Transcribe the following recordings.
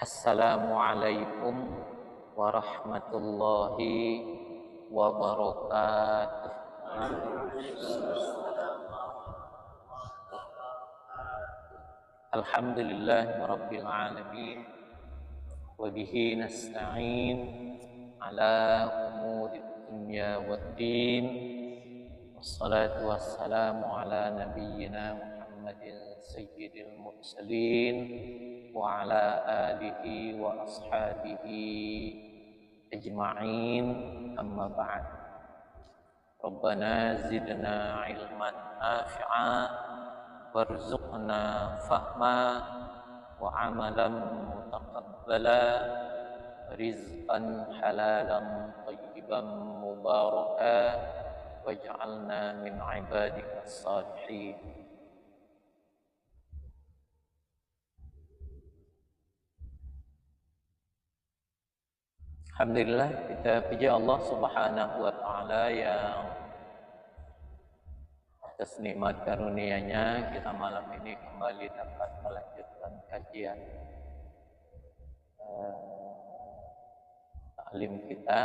Assalamualaikum warahmatullahi wabarakatuh. Alhamdulillah rabbil alamin wa bihi nasta'in ala umuri dunya waddin. Wassalatu wassalamu ala nabiyyina Muhammadin sayyidil mursalin wa ala alihi wa ashabihi ajma'in, amma ba'd. Rabbana zidna ilman nafi'a warzuqna fahma wa amalan mutaqabbala rizqan halalan tayyiban mubaraka waj'alna min ibadika salihin. Alhamdulillah, kita puji Allah Subhanahu wa Ta'ala yang atas nikmat karunia-Nya kita malam ini kembali dapat melanjutkan kajian taklim kita.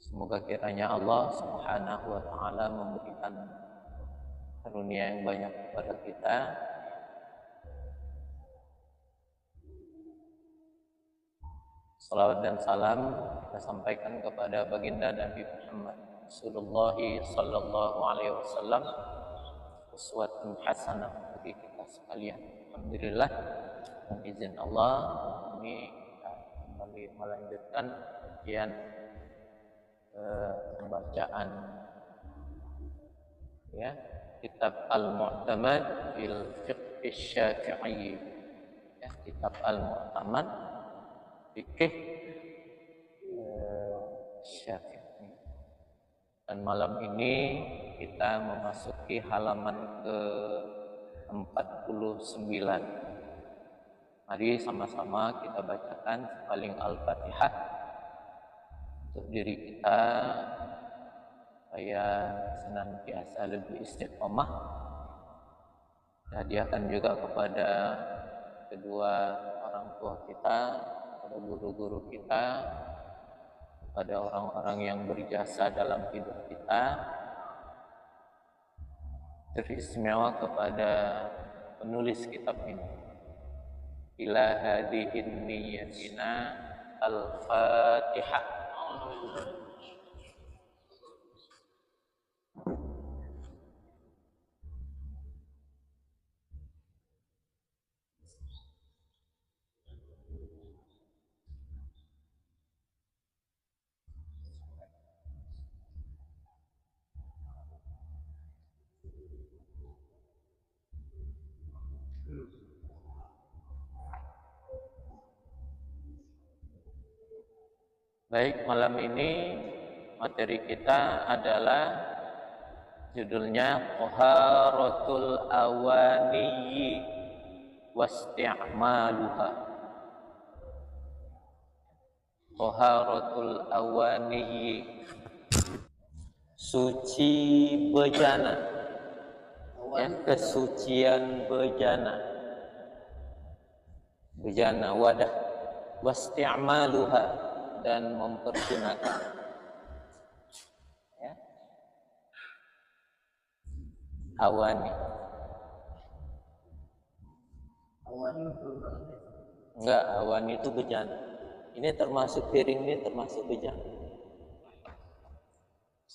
Semoga kiranya Allah Subhanahu wa Ta'ala memberikan karunia yang banyak kepada kita. Salawat dan salam kita sampaikan kepada baginda Nabi Muhammad Rasulullah sallallahu alaihi wasallam, uswatun hasanah bagi kita sekalian. Alhamdulillah, dengan izin Allah ini kita kembali melanjutkan kajian pembacaan ya kitab Al-Mu'tamad fil Fiqh Syafi'i, ya, kitab Al-Mu'tamad fikih Syafi'i. Dan malam ini kita memasuki halaman ke-49. Mari sama-sama kita bacakan paling Al-Fatihah untuk diri kita supaya senantiasa lebih istiqomah. Hadiahkan juga kepada kedua orang tua kita, kepada guru-guru kita, kepada orang-orang yang berjasa dalam hidup kita, teristimewa kepada penulis kitab ini. Ila hadihin niyatina Al-Fatihah. Baik, malam ini materi kita adalah judulnya Taharatul Awani wasti'maluha. Taharatul Awani, suci bejana, ya, kesucian bejana, bejana wadah, wasti'maluha, dan mempergunakan, ya. Awani. Enggak, awani itu bejana. Ini termasuk piring, ini termasuk bejana.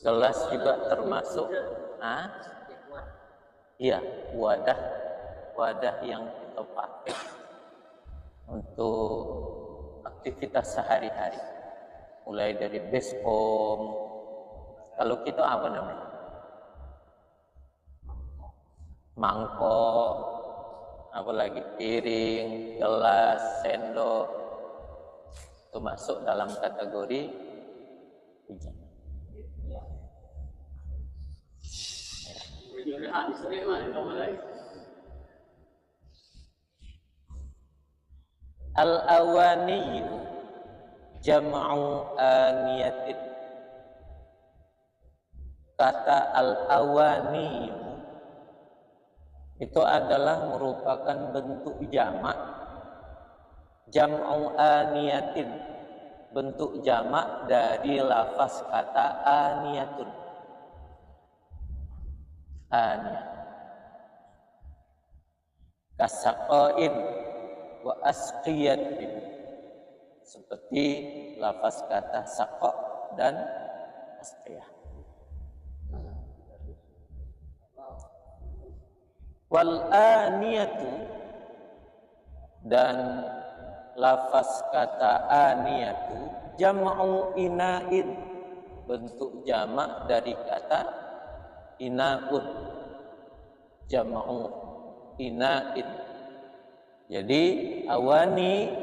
Gelas juga termasuk. Iya, wadah yang kita pakai untuk aktivitas sehari-hari, mulai dari baskom. Kalau kita apa namanya, mangkok, apalagi piring, gelas, sendok, itu masuk dalam kategori bejana. Al-awani jam'u aniyatin. Kata al-awani itu adalah merupakan bentuk jamak Jam'u aniyatin, bentuk jamak dari lafaz kata aniyatun. Aniyah. Kasaqain wa asqiyatin, seperti lafaz kata saqa dan asqiyah. Wal aniyatu, dan lafaz kata aniyatu jam'u ina'in, bentuk jamak dari kata ina'un. Jam'u ina'in. Jadi awani,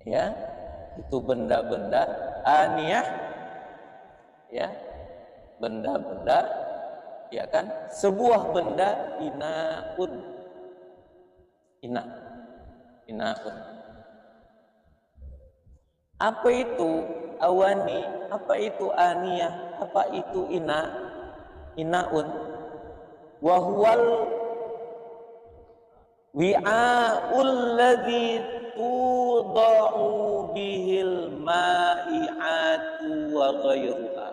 ya, itu benda-benda. Aniyah, ya, benda-benda, ya kan, sebuah benda. Ina'un, ina'un. Apa itu awani? Apa itu aniyah? Apa itu ina'un? Wahwal wi'a'ul ladzi tuda'u bihil ma'i'atu wa ghairuha.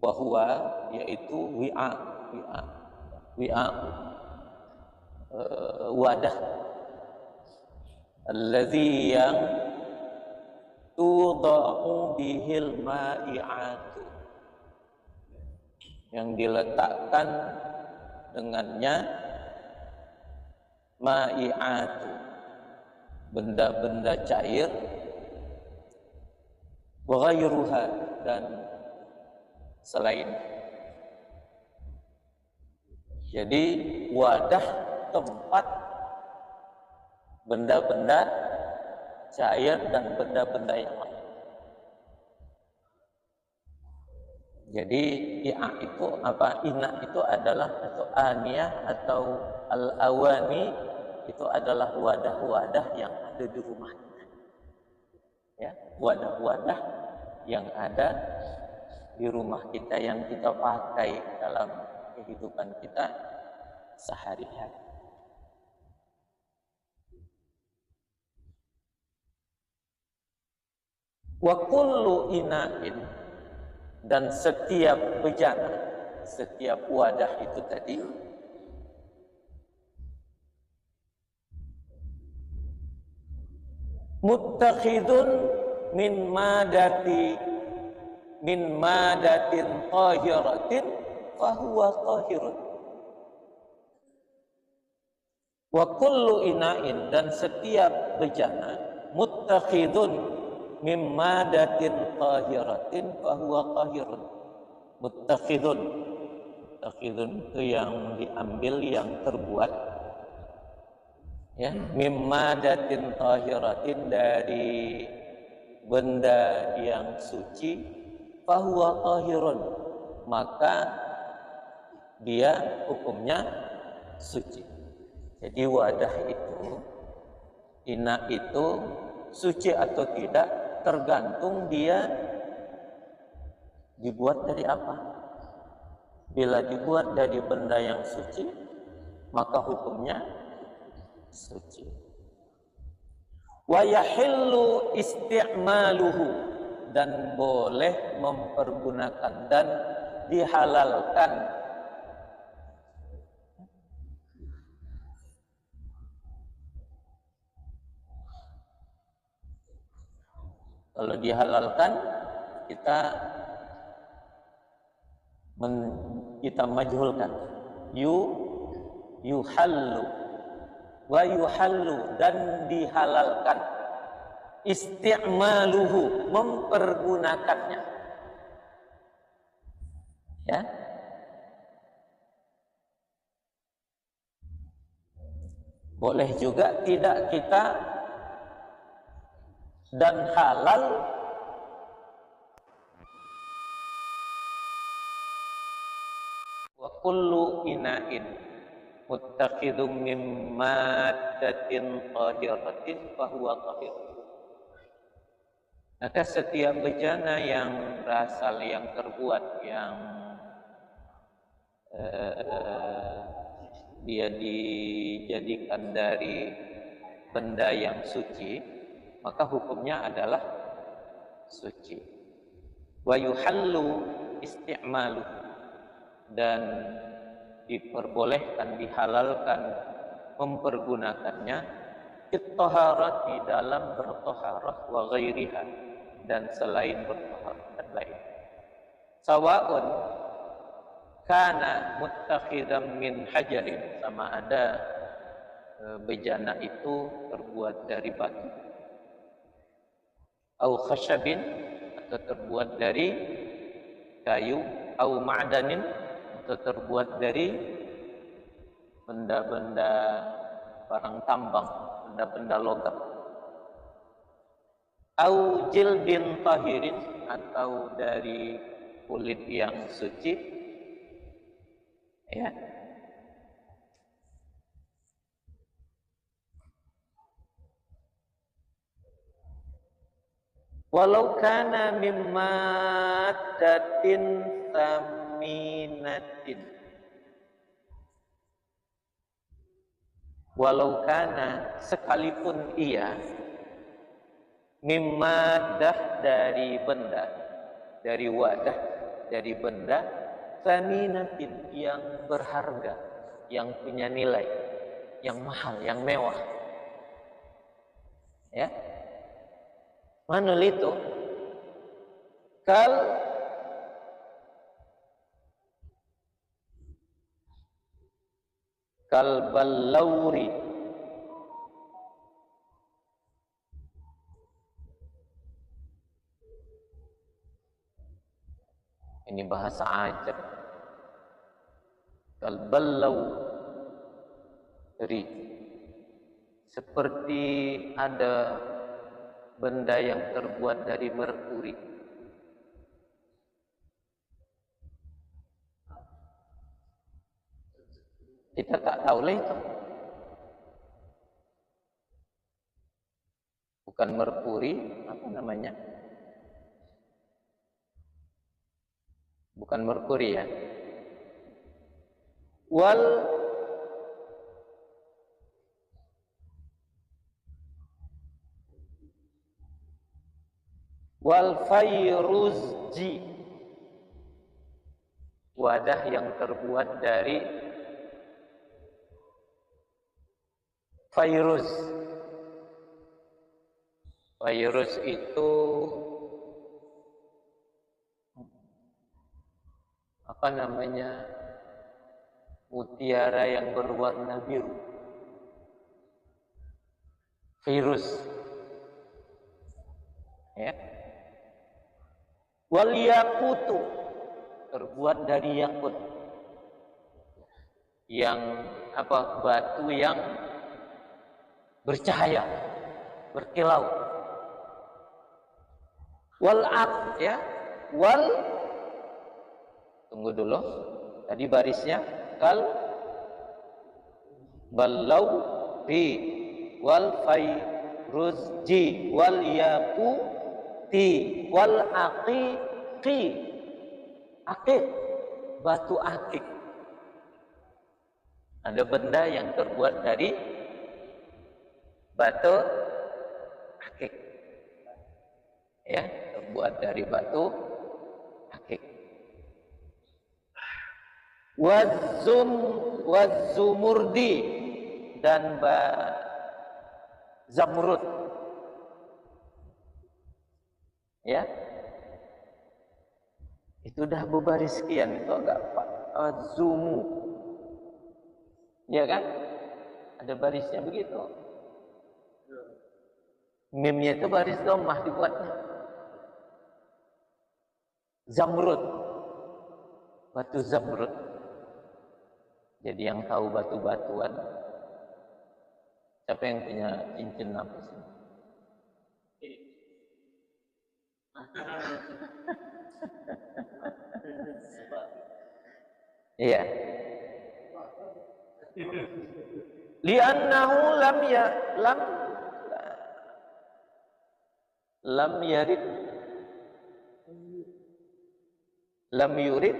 Wahwa, yaitu wi'a, wadah. Alladzi, yang tuda'u bihil ma'i'atu, yang diletakkan dengannya ma'i'atu, benda-benda cair, wa ghairuha, dan selain. Jadi wadah, tempat benda-benda cair dan benda-benda yang lain. Jadi i'a itu apa? Ina itu adalah, atau aniyah atau al-awani itu adalah wadah-wadah yang ada di rumah kita. Ya, wadah-wadah yang ada di rumah kita yang kita pakai dalam kehidupan kita sehari-hari. Wa kullu ina'in, dan setiap bejana, setiap wadah itu tadi, muttakhidun min madatin tahiratin fahuwa tahirun. Wa kullu ina'in, dan setiap bejana, muttakhidun min madatin tahiratin fahuwa tahirun. Muttakhidun, muttakhidun itu yang diambil, yang terbuat, ya, min madatin tahiratin, dari benda yang suci, fahuwa tahirun, maka dia hukumnya suci. Jadi wadah itu, ina itu suci atau tidak tergantung dia dibuat dari apa. Bila dibuat dari benda yang suci, maka hukumnya suci. Wa yahillu isti'maluhu, dan boleh mempergunakan dan dihalalkan kalau dihalalkan kita majhulkan. Yuhallu wa yuhallu, dan dihalalkan. Isti'maluhu, mempergunakannya. Ya. Boleh juga tidak kita, dan halal wa kullu ina'in muttakhidun min maddatin tahiratin fahuwa tahir. Maka setiap bejana yang berasal, yang terbuat, yang dia dijadikan dari benda yang suci, maka hukumnya adalah suci. Wa yuhallu isti'malu, dan diperbolehkan, dihalalkan mempergunakannya fit-taharati, dalam bertaharah, wa ghairiha, dan selain bertaharah dan lain. Sawa'un kana muttakhidan min hajarin, sama ada bejana itu terbuat dari batu, au khashabin, atau terbuat dari kayu, au ma'danin, atau terbuat dari benda-benda barang tambang, benda-benda logam, au jildin tahirin, atau dari kulit yang suci, ya. Walau kana mimma datin saminatin, walau kana, sekalipun ia, mimmadah, dari benda, dari wadah, dari benda, saminatin, yang berharga, yang punya nilai, yang mahal, yang mewah, ya. Manul itu kal balauri, ini bahasa Ajam. Kal balauri, seperti ada benda yang terbuat dari merkuri. Kita tak tahu lah itu. Bukan merkuri, apa namanya? Bukan merkuri, ya. Wal fayruzji, wadah yang terbuat dari fayruz. Fayruz itu apa namanya? Mutiara yang berwarna biru. Fayruz, ya. Wal yakutu, terbuat dari yakut, yang apa? Batu yang bercahaya, berkilau. Wal aq, ya. Wal, tunggu dulu, tadi barisnya kal balau bi, wal fayruzji, wal yaquti, wal aqiqi. Aqiq, batu akik. Ada benda yang terbuat dari batu akik, ya, terbuat dari batu akik. Wazumurdi, dan zamrud, ya. Itu dah berbaris sekian, itu agak azumu, ya kan? Ada barisnya begitu. Mimnya itu baris dhammah dibuatnya. Zamrud, batu zamrud. Jadi yang tahu batu-batuan, siapa yang punya cincin apa sih? Iya. Li'annahu lam yarid, lam yurid.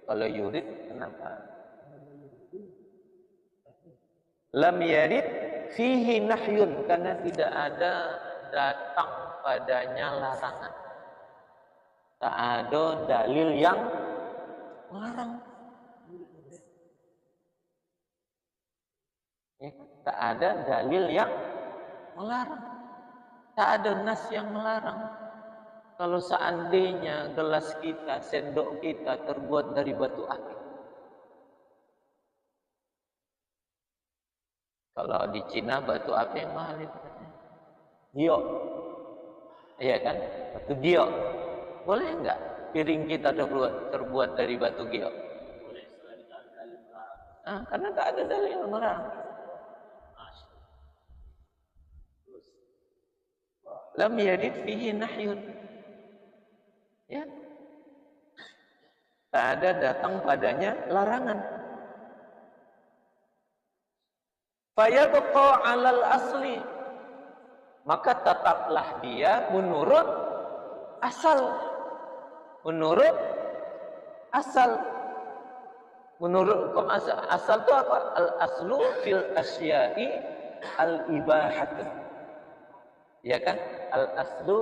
Kalau yurid kenapa? Lam yarid fihi nahyun, karena tidak ada datang padanya larangan. Tak ada dalil yang melarang. Ya, tak ada dalil yang melarang. Tak ada nas yang melarang. Kalau seandainya gelas kita, sendok kita terbuat dari batu akik. Kalau di Cina batu apa yang mahal itu? Giok. Iya kan? Batu giok. Boleh enggak piring kita terbuat dari batu giok? Nah, karena tak ada dalil yang melarang. Lam yarid fihi nahyun. Ya. Tak ada datang padanya larangan. Fayabqa 'alal asli. Maka tetaplah dia menurut asal. Menurut asal. Menurut hukum asal itu apa? Al-aslu fil asya'i al-ibahat. Ya kan? Al-aslu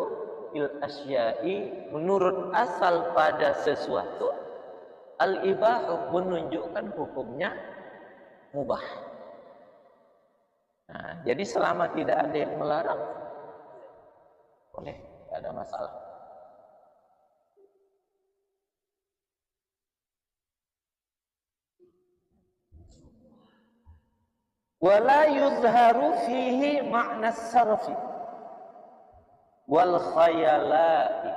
fil asya'i, menurut asal pada sesuatu, al-ibahu, menunjukkan hukumnya mubah. Nah, jadi selama tidak ada yang melarang, boleh, tidak ada masalah. Wala yuzharu fihi makna sarfi wal khayalai,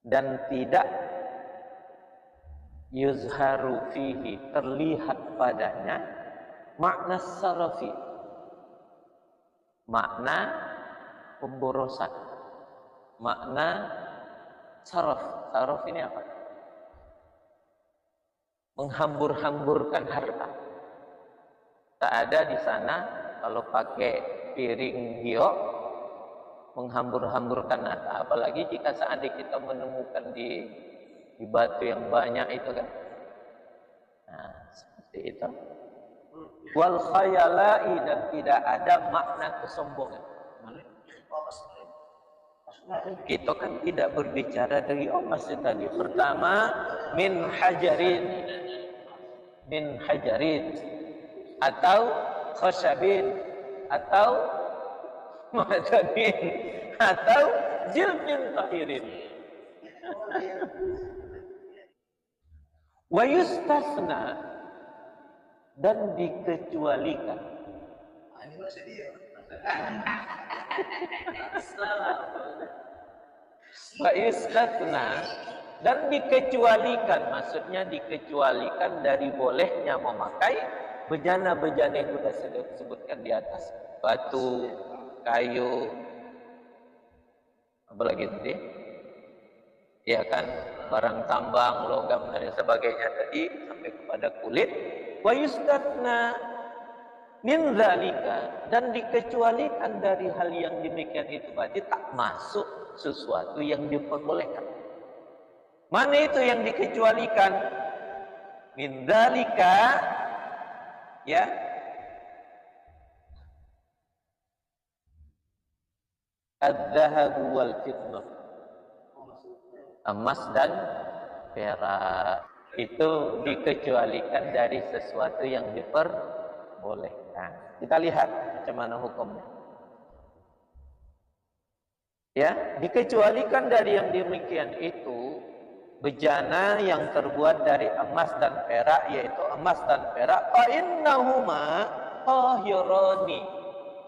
dan tidak yuzharu fihi, terlihat padanya makna sarfi, makna pemborosan, makna saraf. Saraf ini apa? Menghambur-hamburkan harta. Tak ada di sana kalau pakai piring giok menghambur-hamburkan harta. Apalagi jika seandainya kita menemukan di batu yang banyak itu kan. Nah, seperti itu. Wal khayalai, dan tidak ada makna kesombongan. Kita kan tidak berbicara dari emas tadi. Pertama, min hajarin atau khashabin atau ma'danin atau jilmin tahirin. Wa yustasna, dan dikecualikan. Wa yustasna, dan dikecualikan, maksudnya dikecualikan dari bolehnya memakai bejana-bejana yang sudah saya sebutkan di atas, batu, kayu, apalagi tadi, ya kan, barang tambang, logam dan sebagainya tadi, sampai kepada kulit. Wa yustatna min dzalika, dan dikecualikan dari hal yang demikian itu, berarti tak masuk sesuatu yang diperbolehkan. Mana itu yang dikecualikan? Min dzalika, ya, adz-dzahabu wal fiddah, emas dan perak, itu dikecualikan dari sesuatu yang diperbolehkan. Kita lihat macam mana hukumnya. Ya, dikecualikan dari yang demikian itu bejana yang terbuat dari emas dan perak, yaitu emas dan perak, fa innahuma tahirani,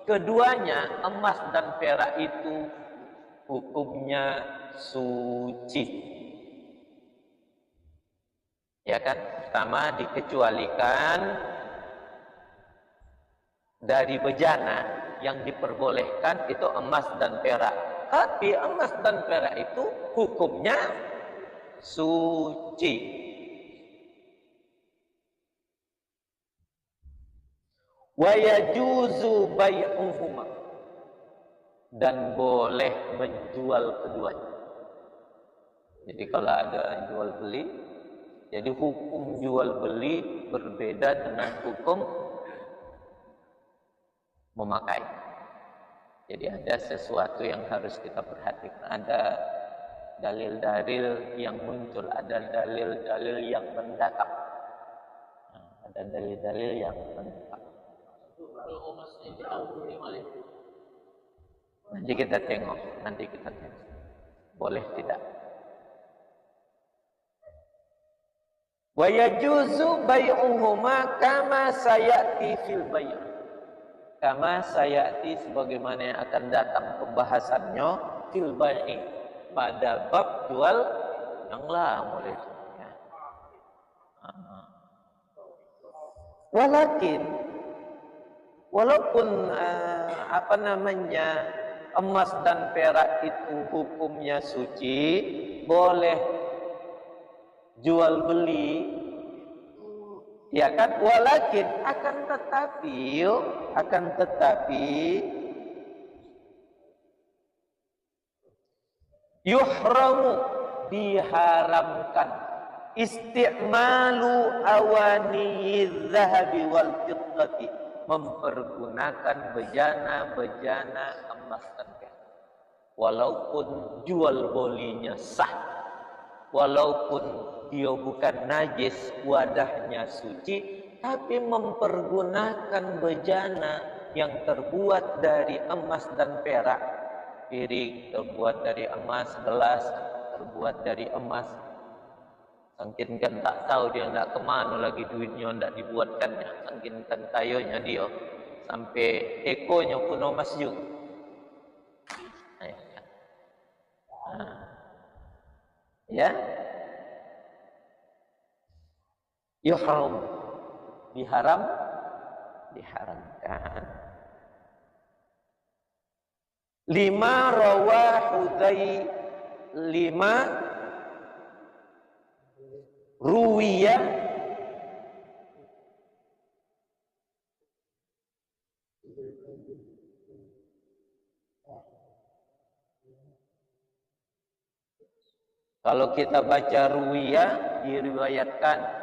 keduanya emas dan perak itu hukumnya suci. Ya kan? Pertama, dikecualikan dari bejana yang diperbolehkan itu emas dan perak. Tapi emas dan perak itu hukumnya suci. Wa yajuzu bai'uhuma, dan boleh menjual keduanya. Jadi kalau ada jual beli, Jadi hukum jual beli berbeda dengan hukum memakai. Jadi ada sesuatu yang harus kita perhatikan. Ada dalil-dalil yang muncul, ada dalil-dalil yang mendatang. Ada dalil-dalil yang mendatang. Nanti kita tengok, boleh tidak. Wa yajuzu bai'uhuma kama sayati fil bai'. Kama sayati sebagaimana yang akan datang pembahasannya fil bai' pada bab jual yang boleh. Ya. Walaupun emas dan perak itu hukumnya suci, boleh jual beli, ya kan? Walakin akan tetapi yuhramu, diharamkan isti'malu awani zahabi wal fiddati, mempergunakan bejana-bejana emas dan perak. Walaupun jual belinya sah, walaupun dia bukan najis, wadahnya suci, tapi mempergunakan bejana yang terbuat dari emas dan perak. Piring terbuat dari emas, gelas terbuat dari emas. Sangkin kan tak tahu dia nak kemana lagi duitnya, nak dibuatkannya. Sangkin kan kayanya dia, sampai ekonya pun emas juga. Ya, yuhram, diharamkan. Ruwiya kalau kita baca ruwiya diriwayatkan,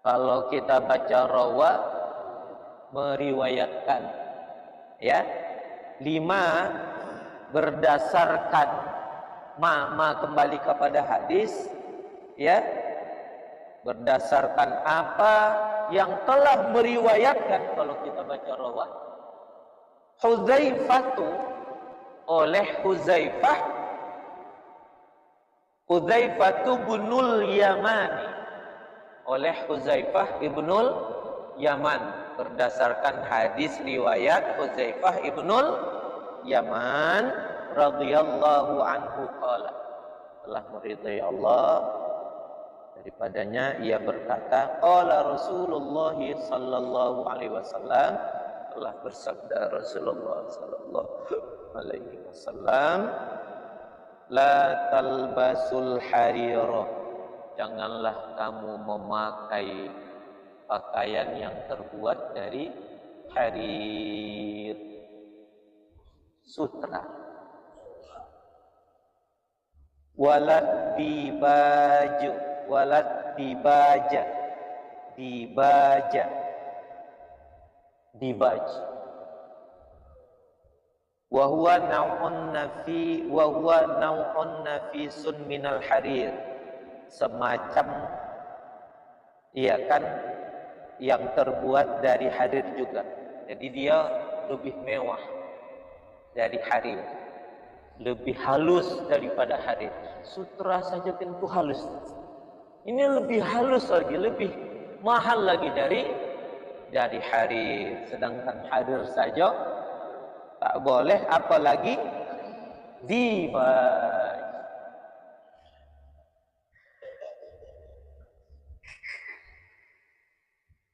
kalau kita baca rawa meriwayatkan. Ya, 5 berdasarkan kembali kepada hadis, ya, berdasarkan apa yang telah meriwayatkan. Kalau kita baca rawa, Hudzaifah ibnul Yamani, oleh Hudzaifah ibnul Yaman, berdasarkan hadis riwayat Hudzaifah ibnul Yaman radhiyallahu anhu qala, telah meridai Allah daripadanya, ia berkata, qala Rasulullah sallallahu alaihi wasallam, telah bersabda Rasulullah sallallahu alaihi wasallam, la talbasul harira, janganlah kamu memakai pakaian yang terbuat dari harir, sutra. Walat dibaj. Wa huwa naw'un nafisun minal harir, semacam, iya kan, yang terbuat dari harir juga. Jadi dia lebih mewah dari harir, lebih halus daripada harir. Sutra saja tentu halus, ini lebih halus lagi, lebih mahal lagi dari harir. Sedangkan harir saja tak boleh, apalagi dibaj.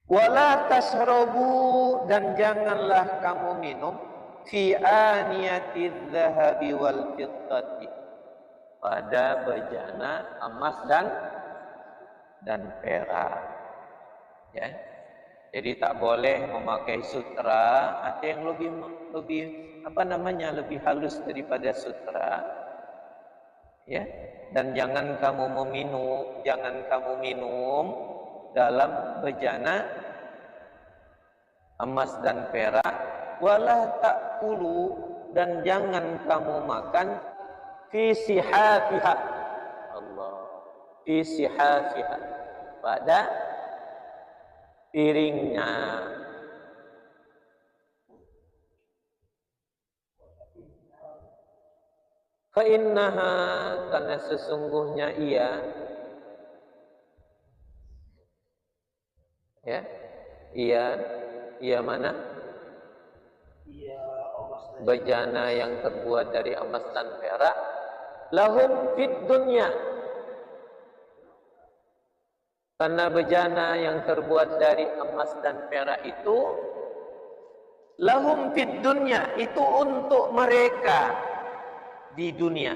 Wala tashrabu, dan janganlah kamu minum, fi aniyatiz zahabi wal fiddati, pada bejana emas dan perak. Ya. Jadi tak boleh memakai sutra, ada yang lebih lebih halus daripada sutra. Ya, dan jangan kamu minum dalam bejana emas dan perak, wala ta'kulu, dan jangan kamu makan fi sihafiha, Allah, fi sihafiha, pada piringnya. Fa innaha, karena sesungguhnya ia, ya, ia mana? Bejana yang terbuat dari emas dan perak, lahum fid dunya, karena bejana yang terbuat dari emas dan perak itu, lahum fid dunya, itu untuk mereka di dunia,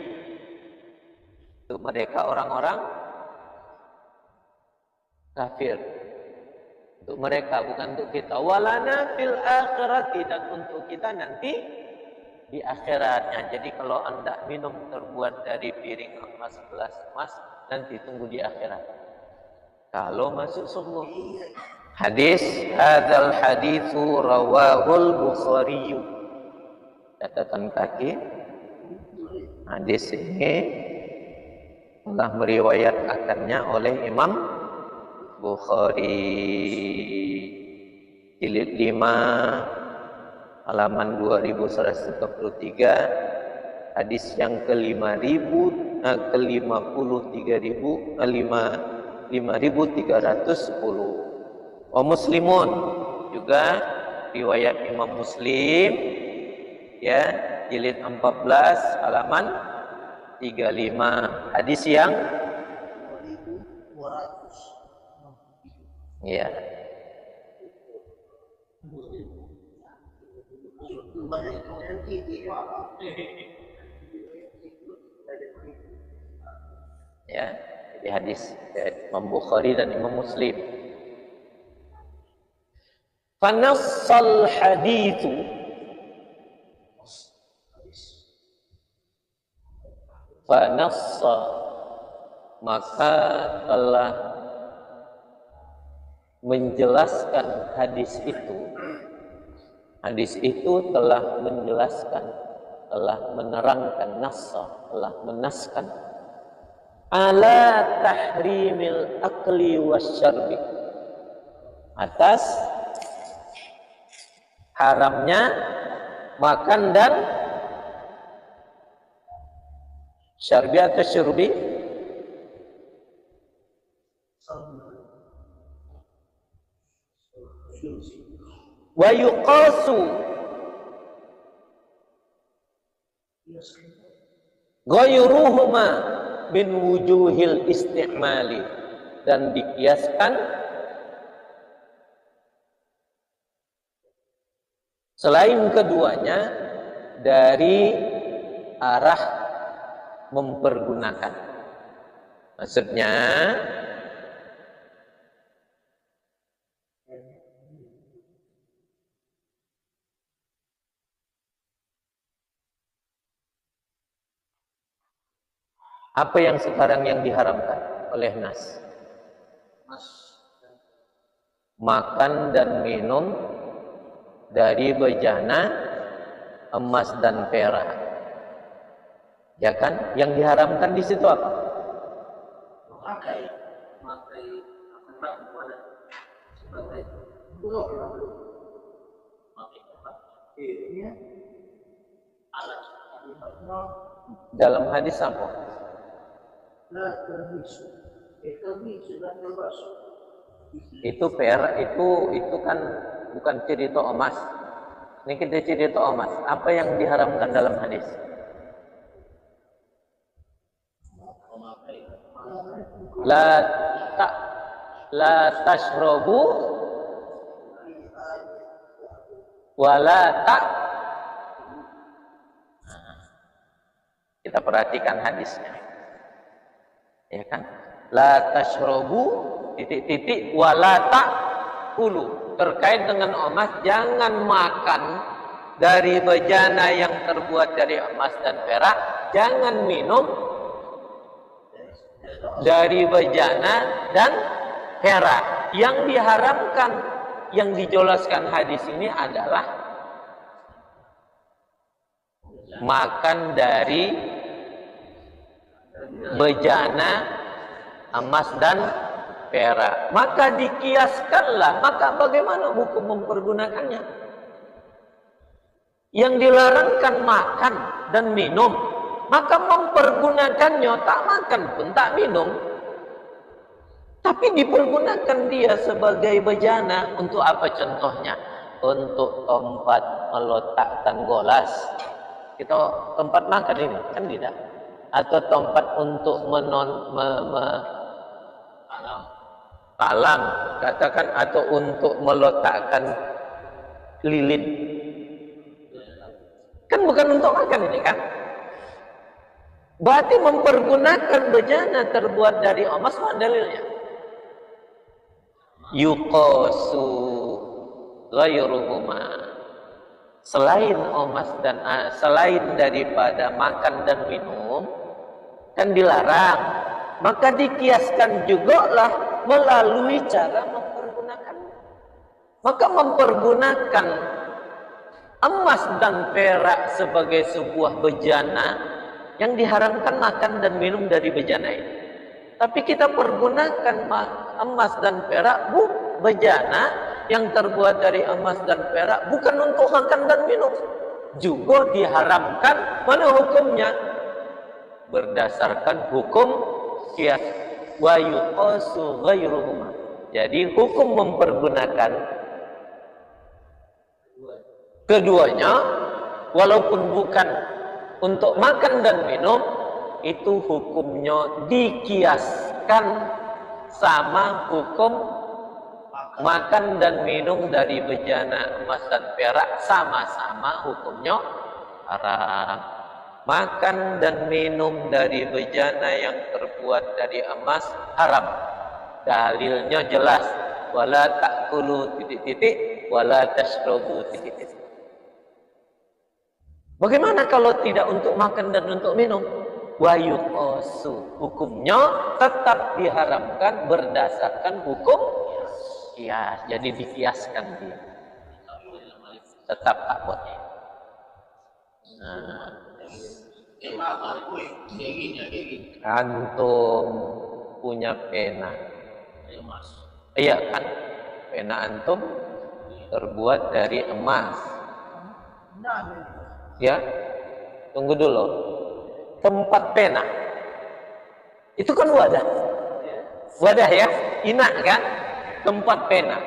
untuk mereka orang-orang kafir, untuk mereka, bukan untuk kita. Walana fil akhirati, dan untuk kita nanti di akhiratnya. Jadi kalau Anda minum terbuat dari piring emas, gelas emas, nanti tunggu di akhirat. Kalau masuk surga. Hadis, hadzal haditsu rawahul Bukhari. Catatan kaki. Hadis ini telah meriwayatkannya oleh Imam Bukhari, jilid 5 halaman 2133, hadis yang ke-5310. Wa Muslimun, juga riwayat Imam Muslim, ya, jilid 14 halaman 35, hadis yang ya. Ya, jadi hadis Imam Bukhari dan Imam Muslim. Fanassal haditsu, fanassa, maka telah menjelaskan hadis itu. Hadis itu telah menjelaskan, telah menerangkan, nassa, telah menaskan, ala tahrimil akli wasyarbi, atas haramnya makan dan syarbi atau syurbi, wa yuqasu ghayruhuma min wujuhil istimali, dan dikiaskan selain keduanya dari arah mempergunakan. Maksudnya apa yang sekarang yang diharamkan oleh nas? Makan dan minum dari bejana emas dan perak, ya kan? Yang diharamkan di situ apa? Dalam hadis apa? Itu perak, itu kan bukan cerita emas. Ini kita cerita emas. Apa yang diharamkan dalam hadis? La tashrobu wala ta. Kita perhatikan hadisnya, ya kan? La tashrobu titik-titik wala ta ulu. Terkait dengan emas, jangan makan dari bejana yang terbuat dari emas dan perak, jangan minum dari bejana dan perak. Yang diharamkan, yang dijelaskan hadis ini adalah makan dari bejana, emas dan perak. Maka dikiaskanlah, maka bagaimana hukum mempergunakannya? Yang dilarangkan makan dan minum, maka mempergunakannya, tak makan pun tak minum, tapi dipergunakan dia sebagai bejana. Untuk apa contohnya? Untuk tempat meletakkan golas. Kita tempat makan ini kan tidak, atau tempat untuk talang katakan, atau untuk meletakkan lilin, kan bukan untuk makan ini kan. Berarti mempergunakan bejana terbuat dari emas. Mana dalilnya? Yuqasu ghairuhuma, selain emas dan selain daripada makan dan minum kan dilarang, maka dikiaskan juga lah melalui cara mempergunakan. Maka mempergunakan emas dan perak sebagai sebuah bejana, yang diharamkan makan dan minum dari bejana ini. Tapi kita pergunakan emas dan perak, bejana yang terbuat dari emas dan perak, bukan untuk makan dan minum. Juga diharamkan. Mana hukumnya? Berdasarkan hukum qiyas. Wa yuqasu ghairuhuma. Jadi hukum mempergunakan keduanya, walaupun bukan untuk makan dan minum, itu hukumnya dikiaskan sama hukum makan dan minum dari bejana emas dan perak, sama-sama hukumnya haram. Makan dan minum dari bejana yang terbuat dari emas haram. Dalilnya jelas, wala ta'kulu titik-titik wala tashrabu titik-titik. Bagaimana kalau tidak untuk makan dan untuk minum? Wa yuqasu, hukumnya tetap diharamkan berdasarkan hukum kias. Jadi dikiaskan dia, tetap tak boleh. Antum punya pena, iya kan? Pena antum terbuat dari emas. Ya, tunggu dulu. Tempat pena itu kan wadah, ya, inak kan, tempat pena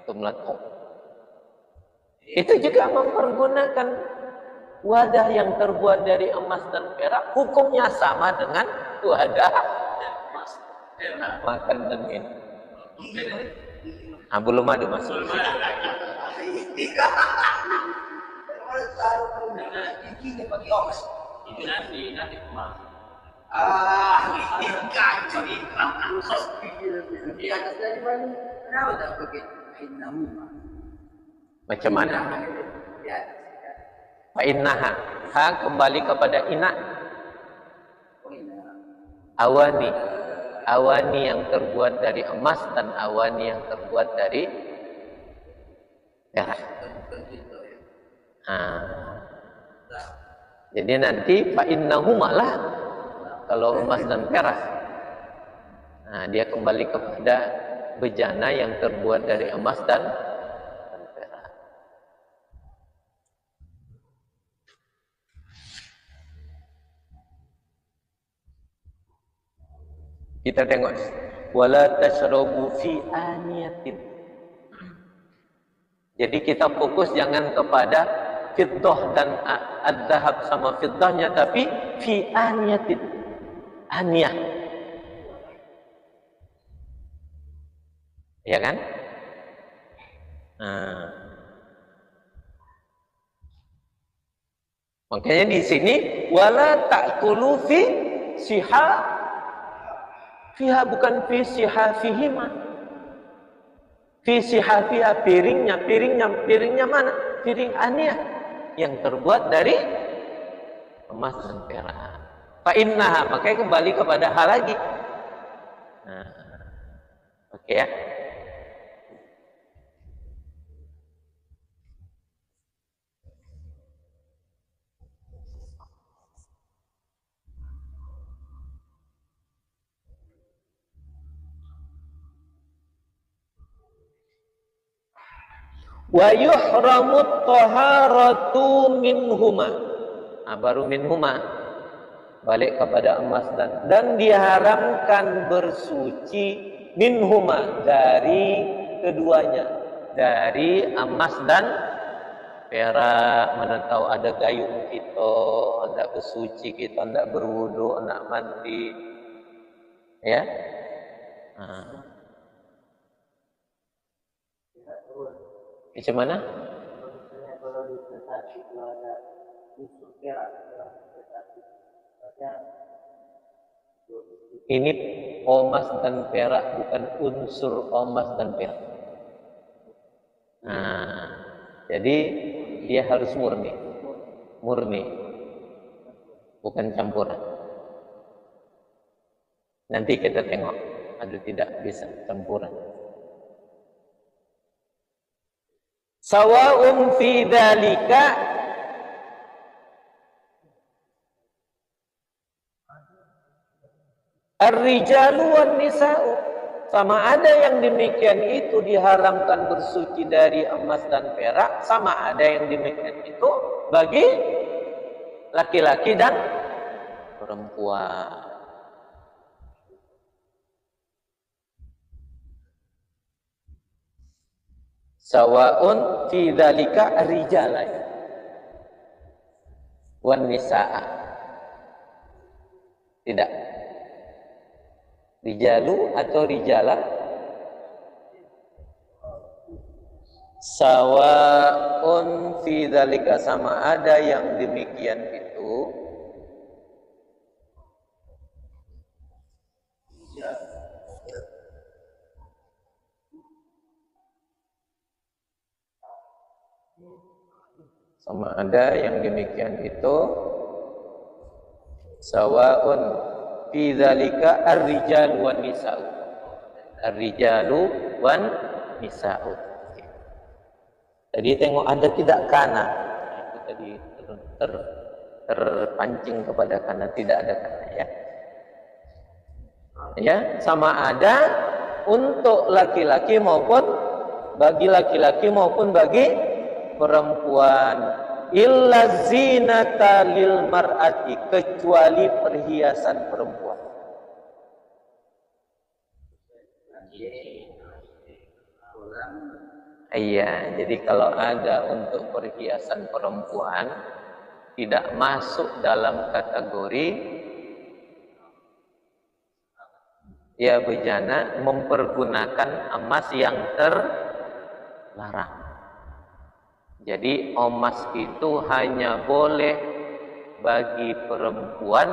itu meletak. Itu juga mempergunakan wadah yang terbuat dari emas dan perak, hukumnya sama dengan wadah makan dan minum. Belum ada masuk. Itu nanti emas. Kacau ini. Macam mana? Fa'innaha, ha kembali kepada inak. Awani yang terbuat dari emas dan awani yang terbuat dari perak. Jadi nanti fa'innahu malah kalau emas dan perak, dia kembali kepada bejana yang terbuat dari emas dan perak. Kita tengok, wala tashrabu fi aniyatin. Jadi kita fokus jangan kepada fiddah dan ad-dhahab sama fiddahnya, tapi fi aniyatin, aniyah, ya kan? Makanya di sini wala ta'kulu fi fiha, bukan fi sihafihima. Fi sihafiha, piringnya mana? Piring aniyah yang terbuat dari emas dan perak. Fa innaha, makanya kembali kepada hal lagi. Nah, oke ya. Wa yuhramut taharatu minhuma. Nah, baru minhuma. Balik kepada emas dan diharamkan bersuci minhuma, dari keduanya, dari emas dan perak. Mana tahu ada gayung kita, hendak bersuci kita, hendak berwudu, hendak mandi, ya. Nah. Macam mana? Ini emas dan perak, bukan unsur emas dan perak. Nah, jadi dia harus murni, bukan campuran. Nanti kita tengok ada tidak bisa campuran. Sawa'un fi dzalika ar-rijalu wan nisa'u, sama ada yang demikian itu diharamkan bersuci dari emas dan perak, sama ada yang demikian itu bagi laki-laki dan perempuan. Sawa'un fi dzalika ar-rijala wan nisa'a. Tidak. Rijalu atau rijala? Sawa'un fi dzalika, sama ada yang demikian itu sama ada yang demikian itu sawa'un fi dzalika ar-rijalu wan nisa'u, ar-rijalu wan nisa'u. Tadi tengok ada tidak kana, itu tadi terpancing kepada kana, tidak ada kana, ya. Ya, sama ada untuk laki-laki maupun bagi laki-laki maupun bagi perempuan. Illa zinata lil mar'ati, kecuali perhiasan perempuan. Iya, jadi kalau ada untuk perhiasan perempuan tidak masuk dalam kategori ya bejana mempergunakan emas yang terlarang. Jadi emas itu hanya boleh bagi perempuan,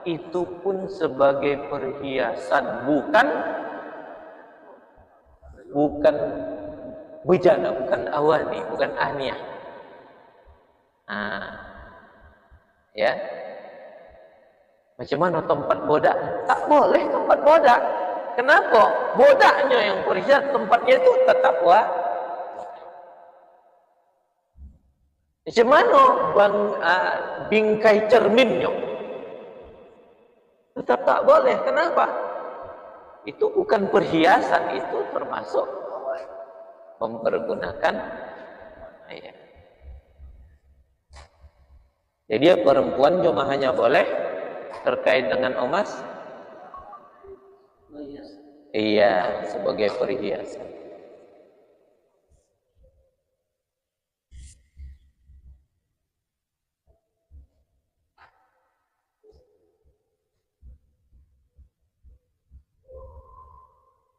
itu pun sebagai perhiasan, bukan bejana, bukan awani, bukan ahniyah. Nah, ya. Macam mana tempat bodak? Tak boleh tempat bodak. Kenapa? Bodaknya yang perhiasan, tempatnya itu tetap macam mana bingkai cerminnya? Tetap tak boleh. Kenapa? Itu bukan perhiasan, itu termasuk mempergunakan. Ya. Jadi perempuan cuma hanya boleh terkait dengan emas. Iya, sebagai perhiasan.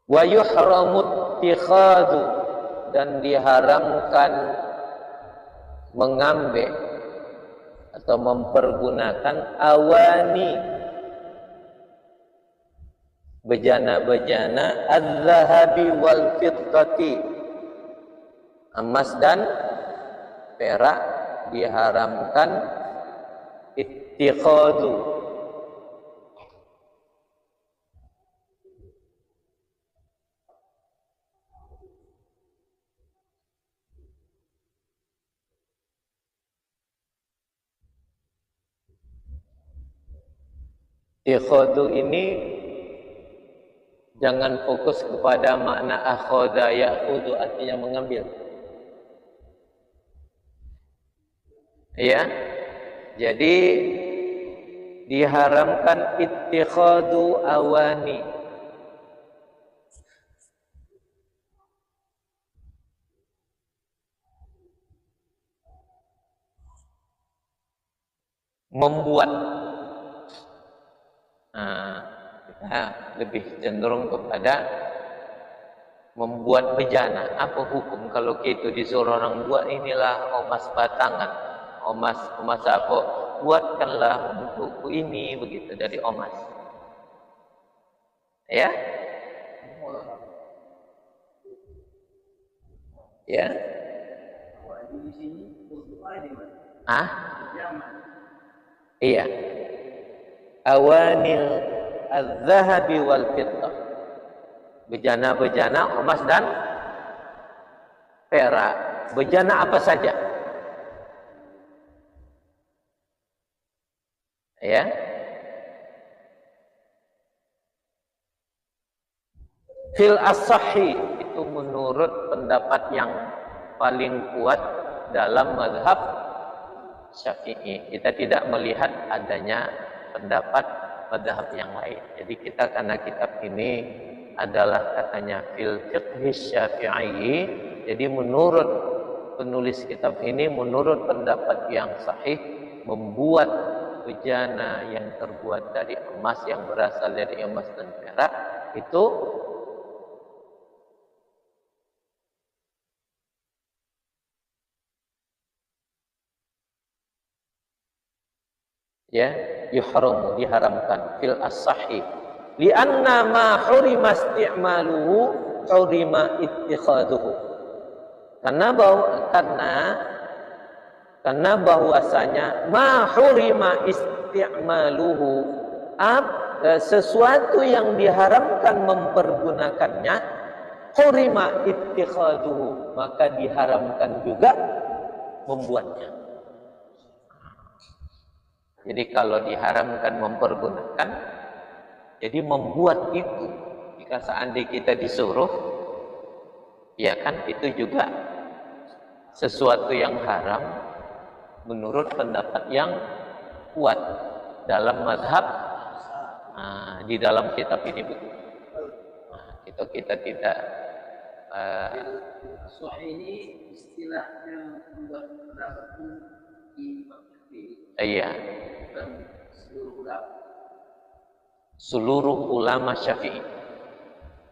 Wa yuhramut tikhadu, dan diharamkan mengambil atau mempergunakan awani, bejana-bejana az-zahabi wal fiddati, emas dan perak diharamkan ittikhadu, Ittikhadu ini jangan fokus kepada makna akhadha ya'khudhu, artinya mengambil. Ya. Jadi diharamkan ittikhadu awani. Membuat. Kita lebih cenderung kepada membuat bejana. Apa hukum kalau kita disuruh orang buat inilah emas batangan, emas apa? Buatkanlah untukku ini, begitu, dari emas. Ya? Ya? Iya. Awanil az-zahabi wal fiddah. Bejana-bejana emas dan perak. Bejana apa saja? Ya. Fil as-sahih, itu menurut pendapat yang paling kuat dalam mazhab Syafi'i. Kita tidak melihat adanya pendapat mazhab yang lain. Jadi kita, karena kitab ini adalah katanya fil fiqh Syafi'i, jadi menurut penulis kitab ini, menurut pendapat yang sahih, membuat bejana yang terbuat dari emas, yang berasal dari emas dan perak, itu ya yuhramu, diharamkan, fil as-sahih, li'anna ma hurima isti'maluhu hurima ittikhaduhu, karena bahwasanya ma hurima isti'maluhu, sesuatu yang diharamkan mempergunakannya, hurima ittikhaduhu, maka diharamkan juga membuatnya. Jadi kalau diharamkan mempergunakan, jadi membuat itu, jika seandainya kita disuruh, ya kan, itu juga sesuatu yang haram menurut pendapat yang kuat dalam mazhab. Di dalam kitab ini begitu. Kita tidak ini istilahnya membuat pendapat iya. Seluruh ulama Syafi'i,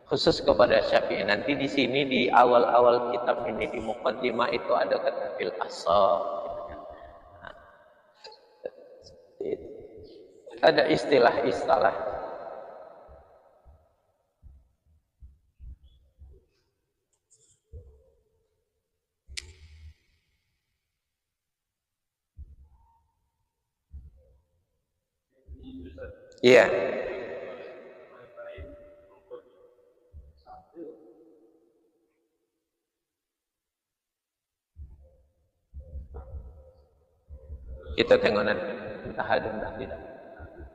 khusus kepada Syafi'i. Nanti di sini di awal-awal kitab ini, di muqaddimah itu ada kata fil asal. Ada istilah-istilah. Iya. Kita tengok nanti, entah ada entah tidak.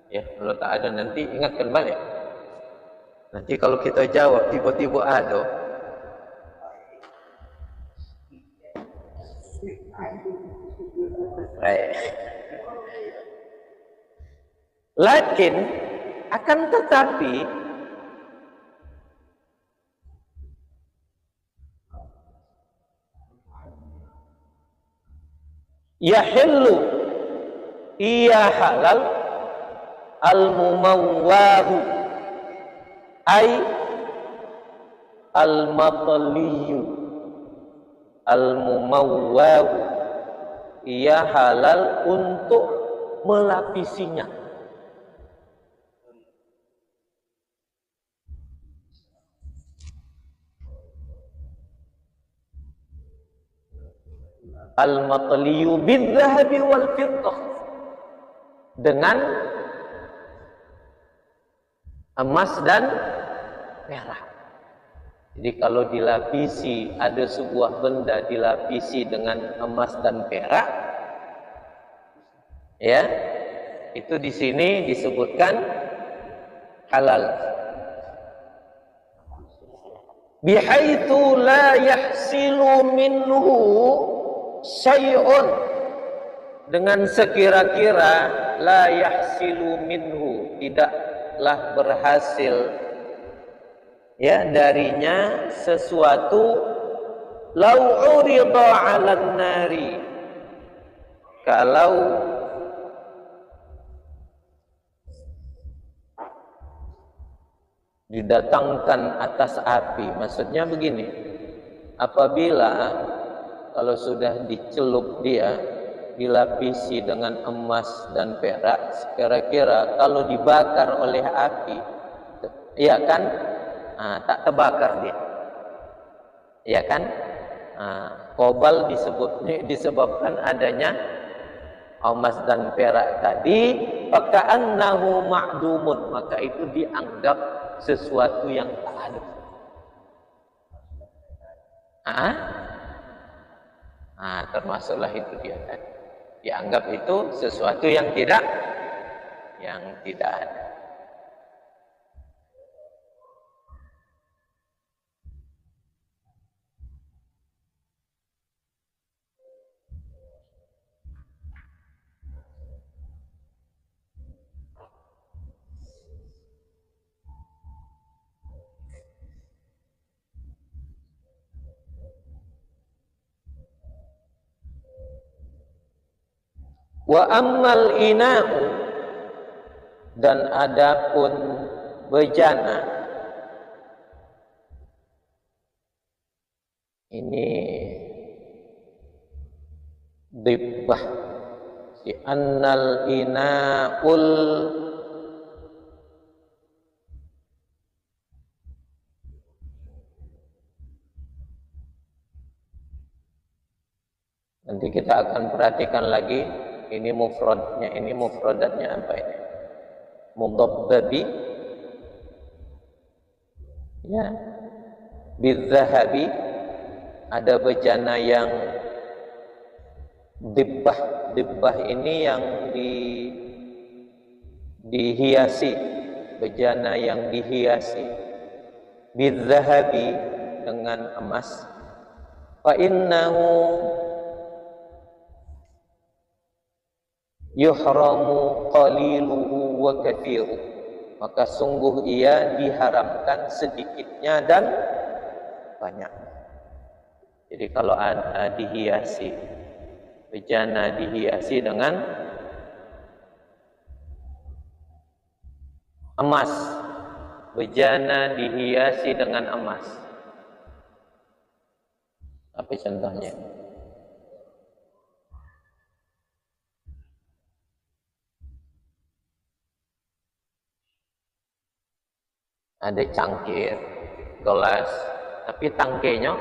Ya, kalau tak ada nanti ingatkan balik. Nanti kalau kita jawab tiba-tiba ada. Baik. Lakin akan tetapi yahillu, ia halal, al-mumawwahu ay al-matliyu, al-mumawwahu, ia halal untuk melapisinya. Al-matliyu bil-dhahabi wal fiddah, dengan emas dan perak. Jadi kalau dilapisi, ada sebuah benda dilapisi dengan emas dan perak, ya, itu di sini disebutkan halal. Bihaitsu la yahsilu minhu syai'un, dengan sekira-kira la yahsilu minhu, tidaklah berhasil ya darinya sesuatu, lau urida 'alan nari, kalau didatangkan atas api. Maksudnya begini, apabila kalau sudah dicelup dia, dilapisi dengan emas dan perak, kira-kira kalau dibakar oleh api, iya kan, tak terbakar dia, iya kan. Kobal disebabkan adanya emas dan perak tadi, faka'annahu ma'dumun, maka itu dianggap sesuatu yang tak ada. Termasuklah itu dia kan, dianggap itu sesuatu yang tidak ada. Wa ammal ina'u, dan adapun bejana, ini dibbah, si annal ina'ul nanti kita akan perhatikan lagi. Ini mufradnya, ini mufradatnya apa ini? Mudabbabi, ya, bizzahabi, ada bejana yang dibbah. Dibbah ini yang dihiasi, bejana yang dihiasi, bizzahabi, dengan emas. Fa innahu yuhramu qaliluhu wa kathiru, maka sungguh ia diharamkan sedikitnya dan banyak. Jadi kalau ada dihiasi, bejana dihiasi dengan emas, bejana dihiasi dengan emas, apa contohnya? Ada cangkir, gelas, tapi tangkainya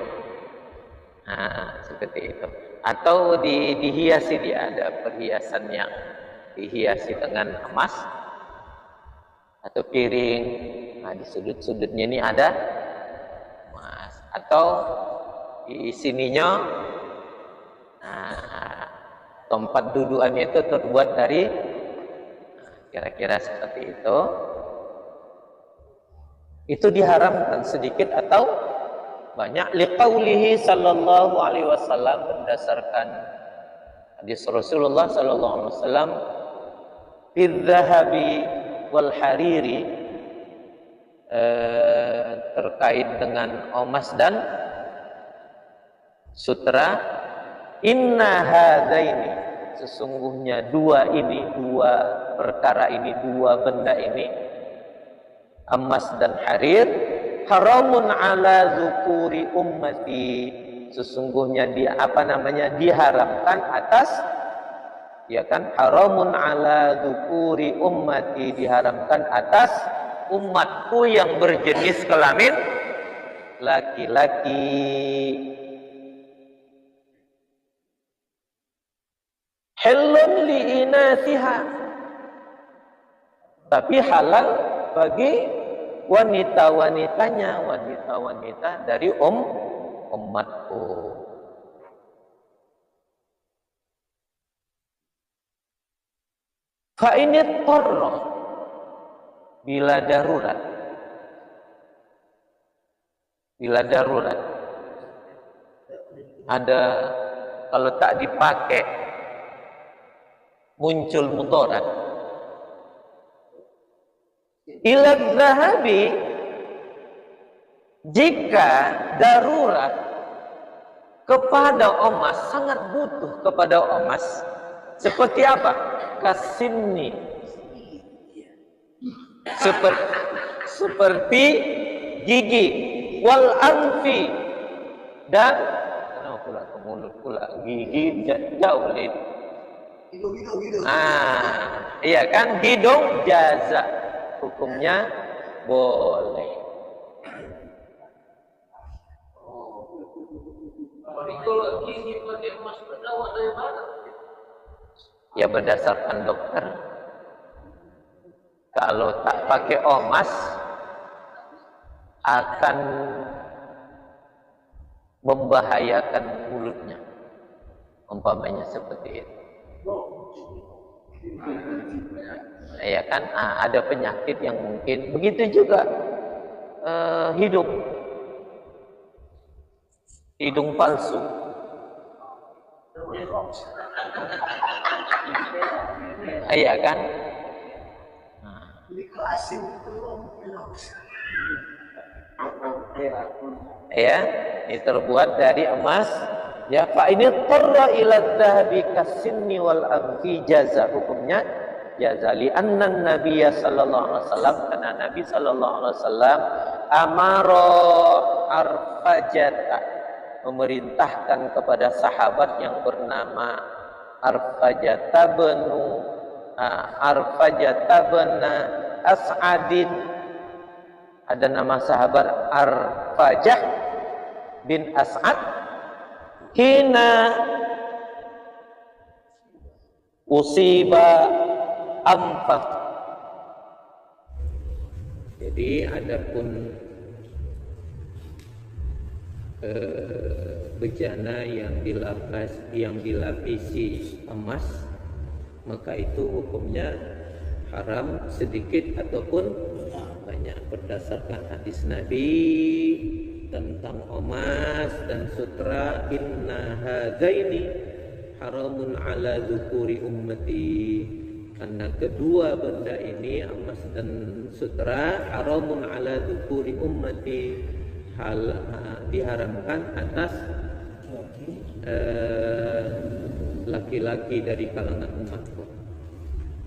seperti itu. Atau dihiasi, dia ada perhiasan yang dihiasi dengan emas, atau piring, di sudut-sudutnya ini ada emas, atau di sininya tempat dudukannya itu terbuat dari kira-kira seperti itu. Itu diharamkan sedikit atau banyak, liqaulihi sallallahu alaihi wasallam, berdasarkan hadis Rasulullah sallallahu alaihi wasallam, bidzahabi wal hariri, terkait dengan emas dan sutra, inna hadaini, sesungguhnya dua perkara ini, dua benda ini, emas dan harir, haramun ala zukuri ummati, sesungguhnya diharamkan atas, ya kan, haramun ala zukuri ummati, diharamkan atas umatku yang berjenis kelamin laki-laki. Halal li inasiha, tapi halal bagi wanita-wanitanya, wanita-wanita dari umatku. Fa ini tarra, bila darurat. Bila darurat. Ada kalau tak dipakai muncul mudarat. Ila dhahabi, jika darurat kepada emas, sangat butuh kepada emas. Seperti apa? Kasinni. Seperti gigi, wal anfi, dan pula ke mulut pula, gigi jauh itu. Iya kan, hidung jaza, hukumnya boleh. Kalau gigi pakai emas berdakwah dari mana? Ya berdasarkan dokter. Kalau tak pakai emas akan membahayakan mulutnya, umpamanya seperti itu. Ya kan, ada penyakit yang mungkin begitu juga hidung palsu. Iya kan? Ya, ini terbuat dari emas. Ya, fa ini tarra ila dhahabi kasinni wal anfi, jaza, hukumnya jaza. Li anna nabiyya sallallahu alaihi wasallam, karena Nabi sallallahu alaihi wasallam amara Arfajata, memerintahkan kepada sahabat yang bernama Arfajata bin As'adin. Ada nama sahabat Arfajah bin As'ad. Hina usiba amfah. Jadi adapun bejana yang dilapisi emas, maka itu hukumnya haram sedikit ataupun banyak, berdasarkan hadis Nabi tentang emas dan sutra, inna hadaini haramun ala dzukuri ummati, karena kedua benda ini, emas dan sutra, haramun ala dzukuri ummati, diharamkan atas laki-laki dari kalangan umatku.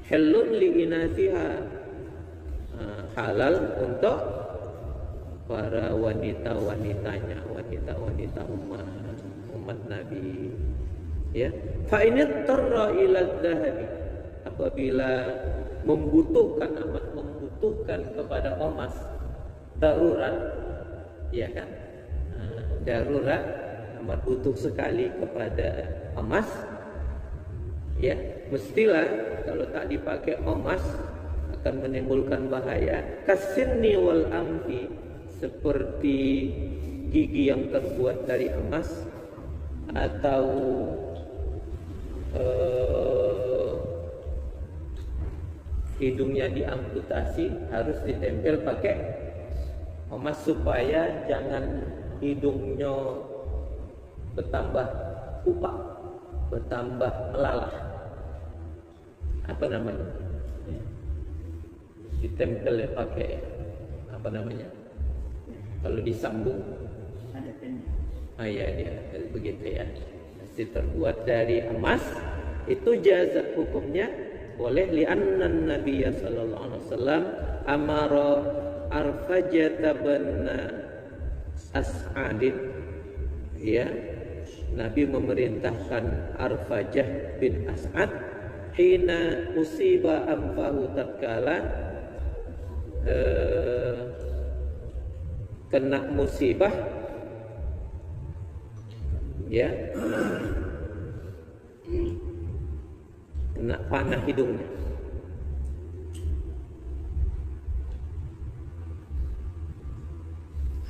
Halun li inathiha, halal untuk para wanita-wanitanya, wanita-wanita umat Nabi. Ya, fa in tarra ila dhahabi, apabila amat membutuhkan kepada emas, darurat, ya kan? Darurat, amat butuh sekali kepada emas. Ya, mestilah kalau tak dipakai emas akan menimbulkan bahaya. Kasinni wal amfi, seperti gigi yang terbuat dari emas, atau hidungnya diamputasi, harus ditempel pakai emas supaya jangan hidungnya bertambah kupak, bertambah melalah. Apa namanya? Ditempel pakai apa namanya? Kalau disambung, ya begitu ya. Masih terbuat dari emas, itu jaza, hukumnya boleh. Li'anna Nabiya sallallahu alaihi wasallam amara Arfajata bin As'adin, ya, Nabi memerintahkan Arfajah bin As'ad hina usiba amfahu, tatkala kena musibah, ya, kena panah hidungnya.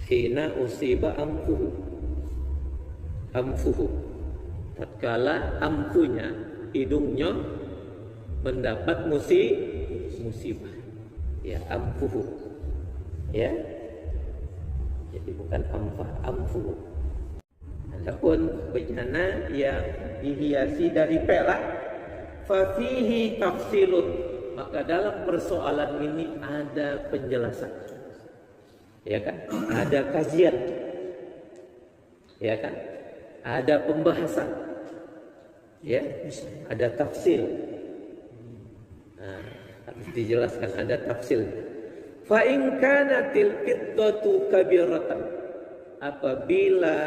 Hina usiba amfuhu, tatkala ampunya, hidungnya mendapat musibah. Ya, amfuhu. Ya. Jadi bukan amfah, amfuhu. Adapun bejana yang dihiasi dari perak, fafihi tafsilun, maka dalam persoalan ini ada penjelasan, ya kan? Ada kajian, ya kan? Ada pembahasan, ya, ada tafsil. Nah, harus dijelaskan ada tafsil. Fa in kanatil fiddatu kabiratan, apabila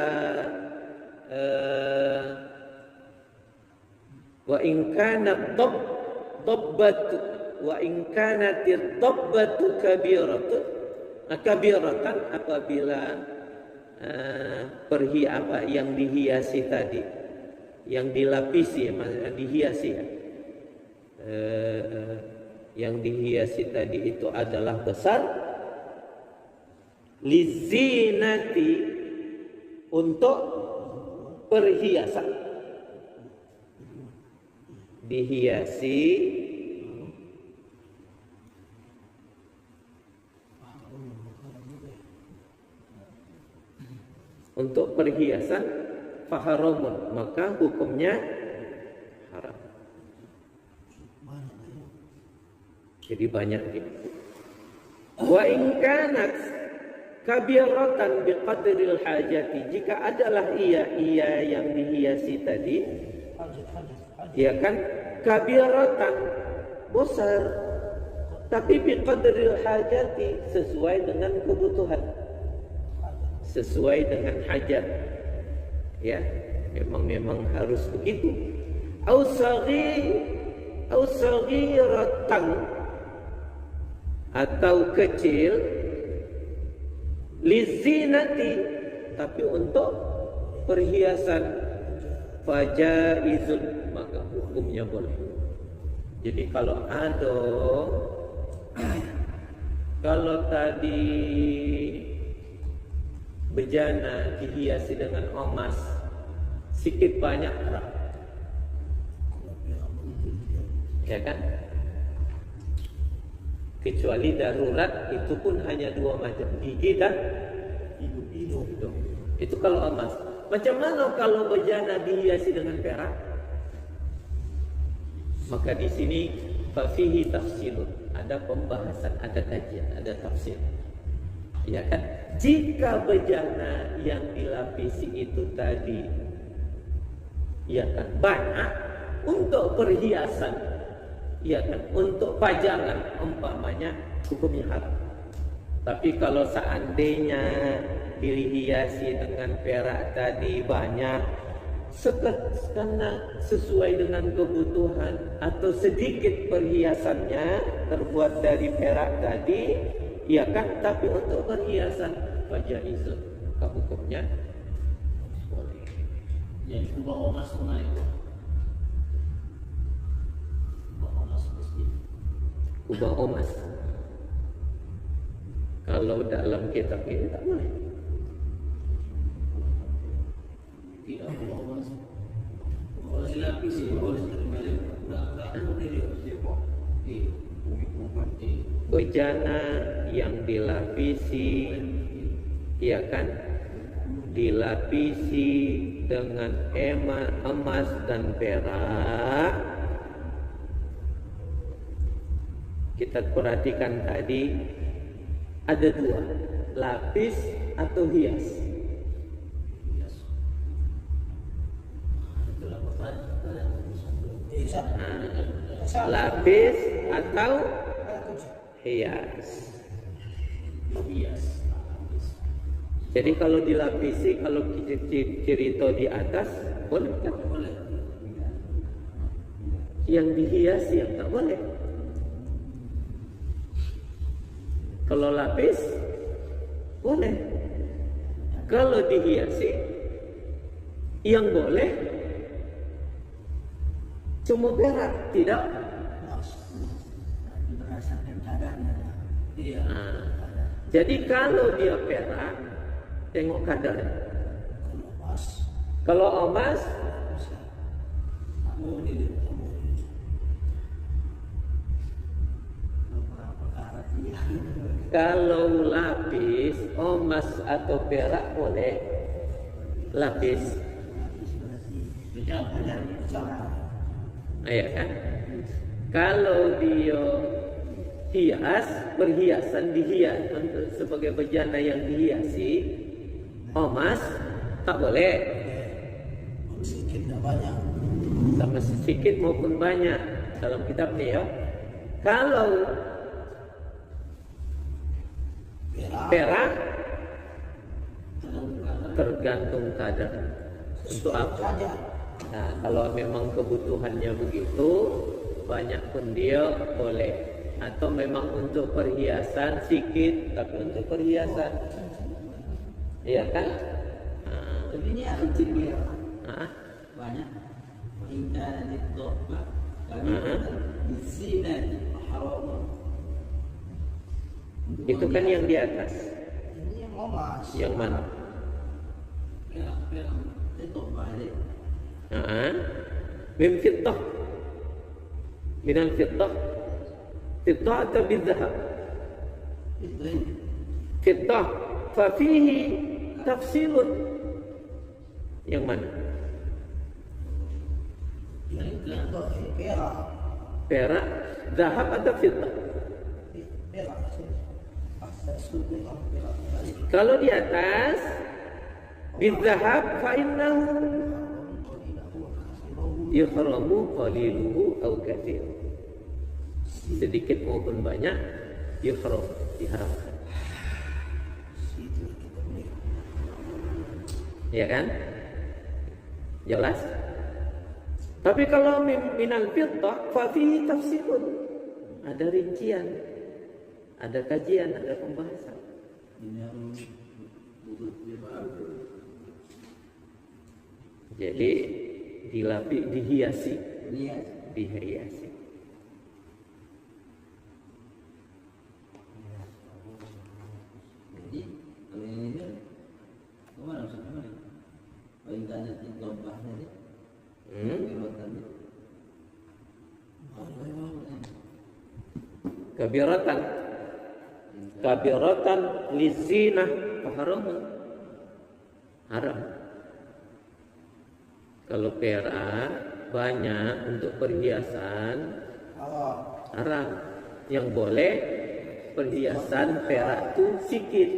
wa in kanat dabbatu wa in kanatil dabbatu kabiratan, apabila apa yang dihiasi tadi, yang dilapisi, maksudnya dihiasi ya, yang dihiasi tadi itu adalah besar, lizinati, untuk perhiasan, dihiasi untuk perhiasan, faharamun, maka hukumnya haram. Jadi banyak ini. Wa in kanat kabiratan biqadril hajati, jika adalah ia yang dihiasi tadi, ya kan, kabiratan, besar, tapi biqadril hajati, sesuai dengan kebutuhan, sesuai dengan hajat, ya, memang harus begitu. Au saghiratan, atau kecil, lizinati, tapi untuk perhiasan, fajaizun, maka hukumnya boleh. Jadi kalau tadi bejana dihiasi dengan emas, sikit banyak haram, ya kan? Kecuali darurat, itu pun hanya dua macam, gigi dan hidung. Itu kalau emas. Macam mana kalau bejana dihiasi dengan perak? Maka di sini fafihi tafsilun, ada pembahasan, ada kajian, ada tafsir. Ya kan? Jika bejana yang dilapisi itu tadi, ya kan, banyak untuk perhiasan, ya kan, untuk pajangan umpamanya, hukumnya haram. Tapi kalau seandainya dihiasi dengan perak tadi banyak, karena sesuai dengan kebutuhan, atau sedikit perhiasannya terbuat dari perak tadi, ya kan, tapi untuk perhiasan fajaizun, maka hukumnya boleh. Jadi kubah emas tunai. Kubah emas, kalau dalam kitab ini tak boleh. Tidak kubah emas. Kalau dilapisi boleh terima. Bejana yang dilapisi, ya kan, dilapisi dengan emas dan perak. Kita perhatikan tadi ada dua, lapis atau hias. Lapis atau hias. Jadi kalau dilapisi, kalau cerita di atas boleh kan? Boleh. Yang dihiasi yang tak boleh. Kalau lapis boleh. Kalau dihiasi yang boleh cuma perak, tidak. Jadi kalau dia perak, tengok kadar. Kalau emas, Kalau lapis, emas atau perak boleh. Lapis. Iya kan? Kalau dia hias, perhiasan dihias sebagai bejana yang dihiasi, emas tak boleh. Sedikit tak banyak. Sama sedikit maupun banyak dalam kitab ni ya. Kalau perak tergantung kadar. Untuk apa? Nah, kalau memang kebutuhannya begitu, banyak pun dia boleh. Atau memang untuk perhiasan sedikit, tapi untuk perhiasan, iya kan? Tapi ini ada tinggi Nah, banyak. Hingga nanti tobat. Kami di sini haram. itu kan yang di atas. Ini yang emas. Yang mana? Perak itu balik. Min fitah. Minal fitah. Fitah atau bizahab? Itu Fitah. Fafihi tafsilun. Yang mana? yang perak. Perak, zahab atau fitah? Perak. Perak. Kalau di atas bizahab fa innahu yuhramu qaliluhu aw katsir. Sedikit maupun banyak yuhram, diharamkan. Ya kan? Jelas? Tapi kalau minal fiddah fa fihi tafsirun. Ada rincian. Ada kajian, ada pembahasan. Jadi dihiasi. Dihiasi. Jadi kalau ini kan kemana maksudnya? Paling banyak di lembahnya dia. Kabiratan lizinah haram. Haram. Kalau perak banyak untuk perhiasan haram. Yang boleh perhiasan perak itu sikit.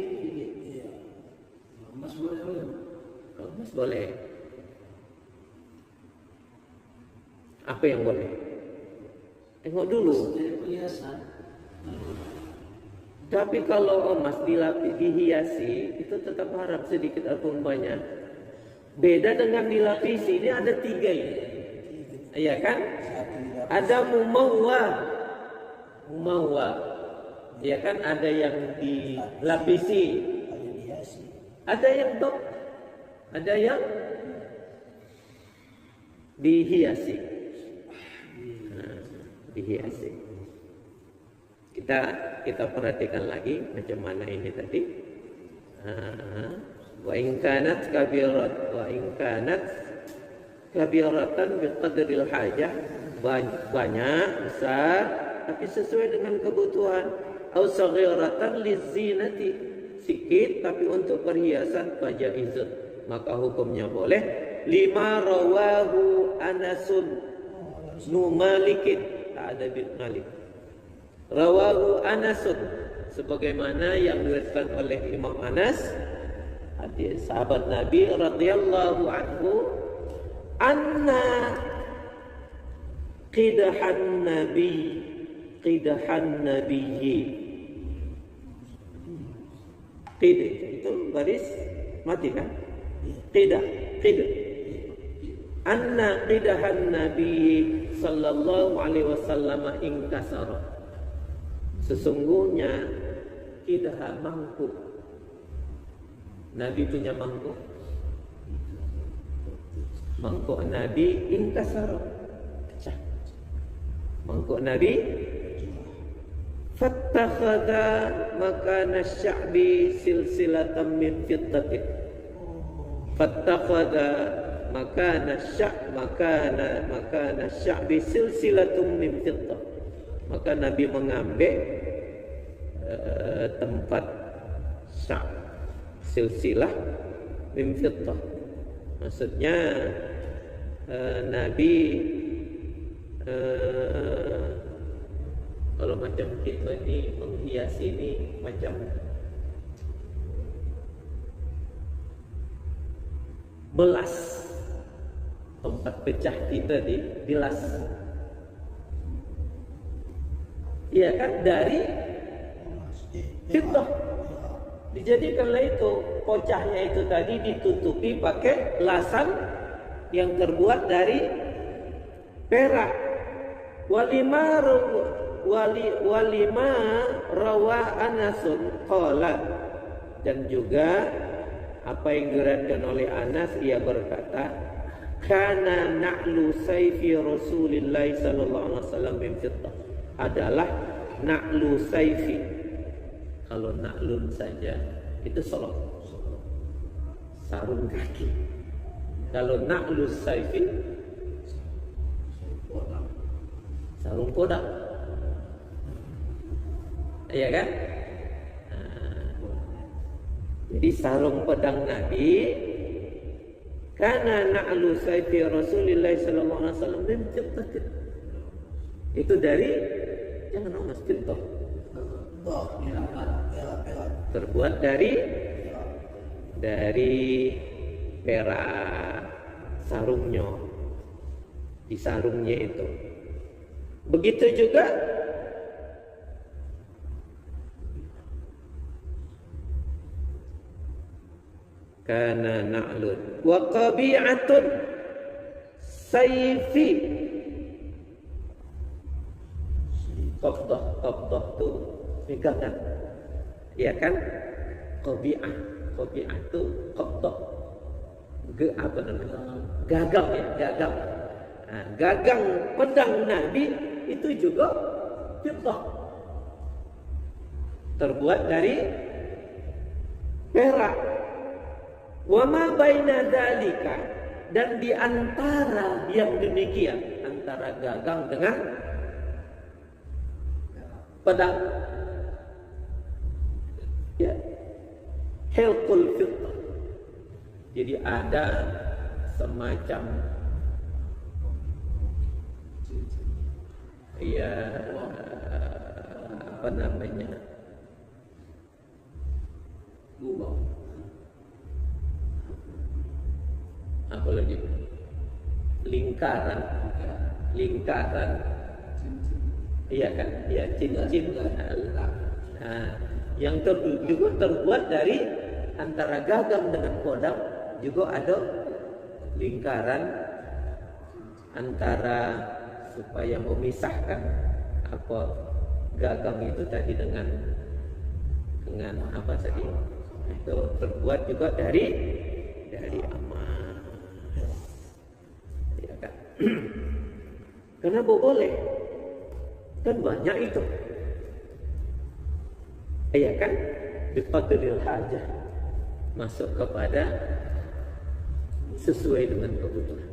Emas boleh. Kalau emas boleh. Apa yang boleh? Tengok dulu. Perhiasan. Tapi kalau emas dihiasi itu tetap haram sedikit ataupun banyak. Beda dengan dilapisi. Ini ada 3 ini. Iya kan? Ada mumawwa. Iya kan? Ada yang dilapisi. Ada yang ada yang dihiasi. Dihiasi. Kita perhatikan lagi macam mana ini tadi. Wa in kanat kabiratan biqadril hajah, banyak besar tapi sesuai dengan kebutuhan. Au saghiratan lizinati, sikit tapi untuk perhiasan fajaizun, maka hukumnya boleh. Lima rawahu Anasun numalikin, tak ada bin Malik. Rawahu Anasun, sebagaimana yang diriwayatkan oleh Imam Anas, hadis sahabat Nabi radhiyallahu anhu, anna qidahan nabiyyi. Qidah itu baris mati kan? Qidah. Anna qidahan nabiyyi sallallahu alaihi wasallam inkasara. Sesungguhnya qidah mangkuk. Nabi punya mangkuk. Mangkuk Nabi inkasara, pecah. Mangkuk Nabi fattakhadha makana sya'bi silsilatan min fiddatin. Fattakhadha makana sya'bi silsilatun min fiddah. Maka Nabi mengambil tempat silsilah min fiddah. Maksudnya Nabi kalau macam kita ini menghias ini macam belas tempat pecah kita dilas. Iya kan, dari fiddah. Dijadikanlah itu pecahnya itu tadi ditutupi pakai lasan yang terbuat dari perak. Walima rawa Anasun qala, dan juga apa yang diriwayatkan oleh Anas, ia berkata, kana na'lu sayfi Rasulillah sallallahu alaihi wasallam min fiddah, adalah na'lu sayfi. Kalau na'lun saja itu sarung kaki. Kalau na'lu sayfi sarung kodam. Iya kan? Jadi sarung pedang Nabi, karena na'lu sayfi Rasulillah sallallahu alaihi wasallam itu dari jangan masjid toh. Terbuat dari perak sarungnya, di sarungnya itu. Begitu juga kana na'lun wa qabi'atun sayfi. Qabdah tu pegangan, ya kan? Qabi'ah tu qabdah, apa namanya? Gagang ya, gagang. Nah, gagang pedang Nabi itu juga fiddah, terbuat dari perak. Wa ma baina dzalika, dan di antara yang demikian, antara gagang dengan pedang, ya, hilqul fiddah. Jadi ada semacam ya apa namanya, apa lagi, lingkaran, iya kan, ya, cincin. Nah, yang juga terbuat dari antara gagang dengan kodam, juga ada lingkaran antara supaya memisahkan apa gagang itu tadi dengan apa tadi, itu terbuat juga dari emas, ya kan? Karena boleh kan, banyak itu, ya kan? Biqadril hajah, masuk kepada sesuai dengan kebutuhan.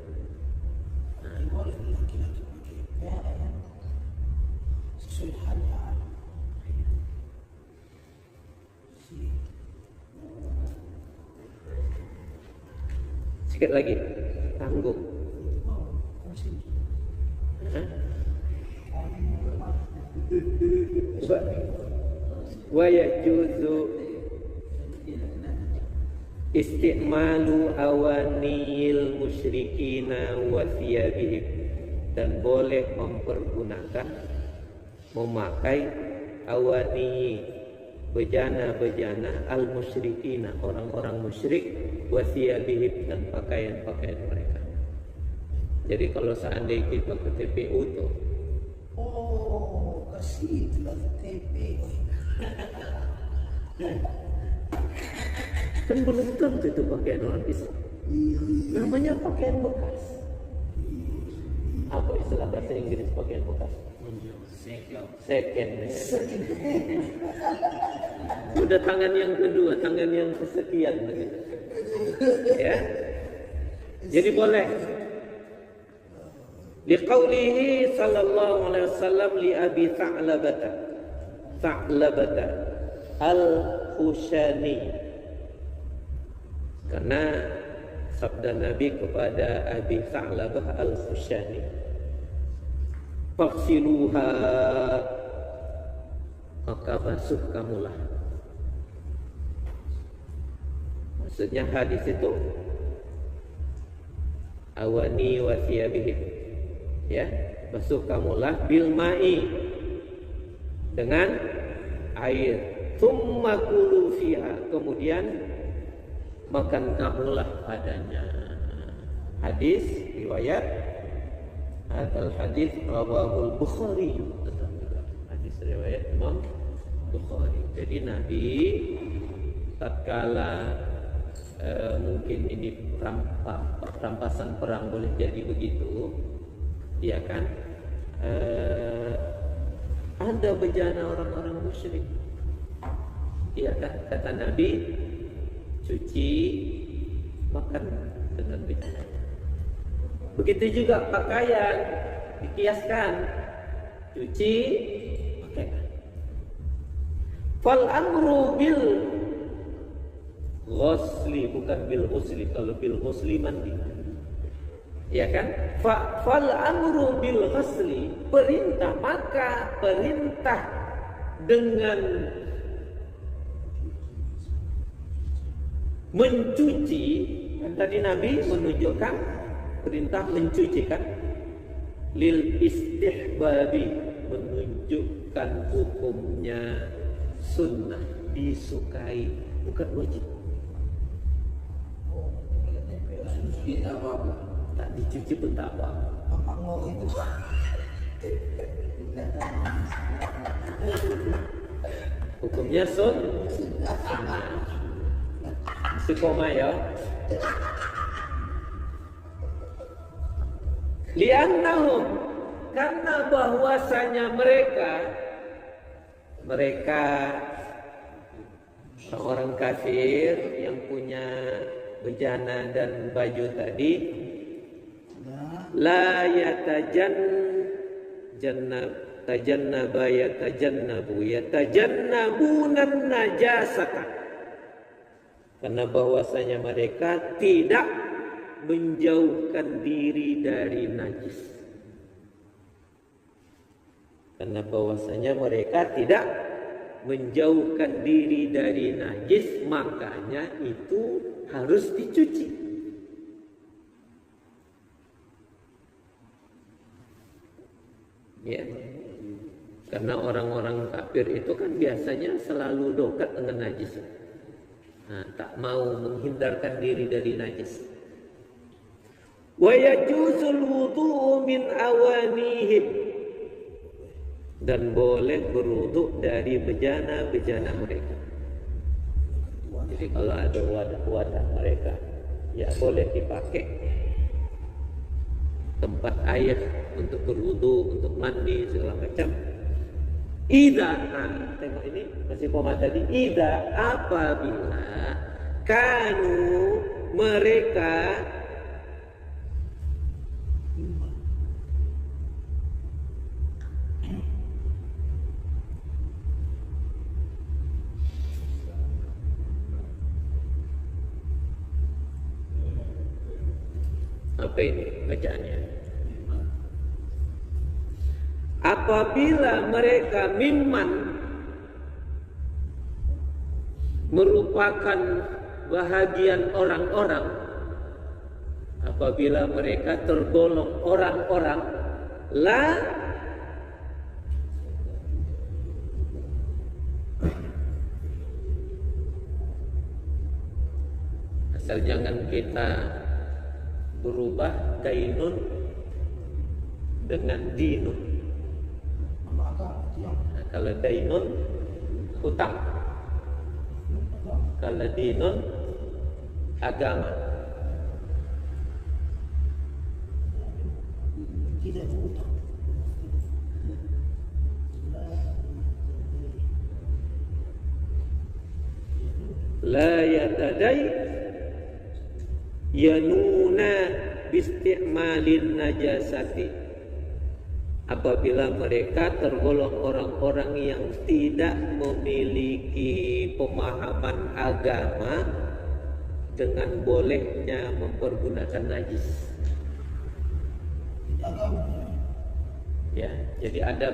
Sikit lagi, tangguh. Wa yajuzu isti'malu awanil musyrikina wa thiyabihim, dan boleh mempergunakan, memakai awani, bejana-bejana al musyrikina, orang-orang musyrik, wa thiyabihim, dan pakaian-pakaian mereka. Jadi kalau seandainya kita ke TPU tuh, kasih itulah TPU. kan belum tentu itu pakaian orang Islam. Namanya pakaian bekas. Apa istilah bahasa Inggris pakaian bekas? Second. Udah tangan yang kedua, tangan yang kesekian begitu. Ya. Jadi boleh. Liqaulihi sallallahu alaihi wasallam li Abi Tha'labata Al-Khushani, karena sabda Nabi kepada Abi Tha'labah Al-Khushani, faghsiluha, maka basuh kamulah. Maksudnya hadis itu awani wa thiyabihim, ya, basuh kamulah bil ma'i, dengan air, thumma kulu fiha, kemudian makan kamulah padanya. Hadis riwayat hadis rawahul Bukhari, hadis riwayat Imam Bukhari. Jadi Nabi tatkala mungkin ini rampasan perang boleh jadi begitu, ya kan, ada bejana orang-orang musyrik, ya kan, kata Nabi, cuci, makan dengan bejana. Begitu juga pakaian, dikiaskan, cuci, pakaian. Fal amru bil ghusli, bukan bil ghusli. Kalau bil ghusli mandi, ya kan? Fal amru bil ghusli, perintah, maka perintah dengan mencuci. Kan tadi Nabi menunjukkan perintah mencuci, kan? Lil istihbabi, menunjukkan hukumnya sunnah, disukai, bukan wajib. Kita apa? Tak dicuci pun tak apa. Itu. Hukumnya sunnah. Istiqomah ya. Li'annahum, karena bahwasanya mereka orang kafir yang punya bejana dan baju tadi, la yatajannabunan najasata, karena bahwasanya mereka tidak menjauhkan diri dari najis. Karena bahwasanya mereka tidak menjauhkan diri dari najis, makanya itu harus dicuci. Ya. Karena orang-orang kafir itu kan biasanya selalu dekat dengan najis. Nah, tak mau menghindarkan diri dari najis. Wa yajuzul wudu'u min awanihim, dan boleh berwudu dari bejana-bejana mereka. Jadi kalau ada wadah-wadah mereka, ya boleh dipakai tempat air untuk berwudu, untuk mandi segala macam. Ida, nah, tengok ini masih koma tadi. Ida, apabila kanu mereka apa ini bacaannya? Apabila mereka mimman, merupakan bahagian orang-orang, apabila mereka tergolong orang-orang, la asal jangan kita berubah dainun dengan dinun. Nah, kalau dainun hutang, kalau dinun agama. Tidak hutang. La yatadai yanuna bisti'malin najasati, apabila mereka tergolong orang-orang yang tidak memiliki pemahaman agama dengan bolehnya mempergunakan najis. Ya, jadi ada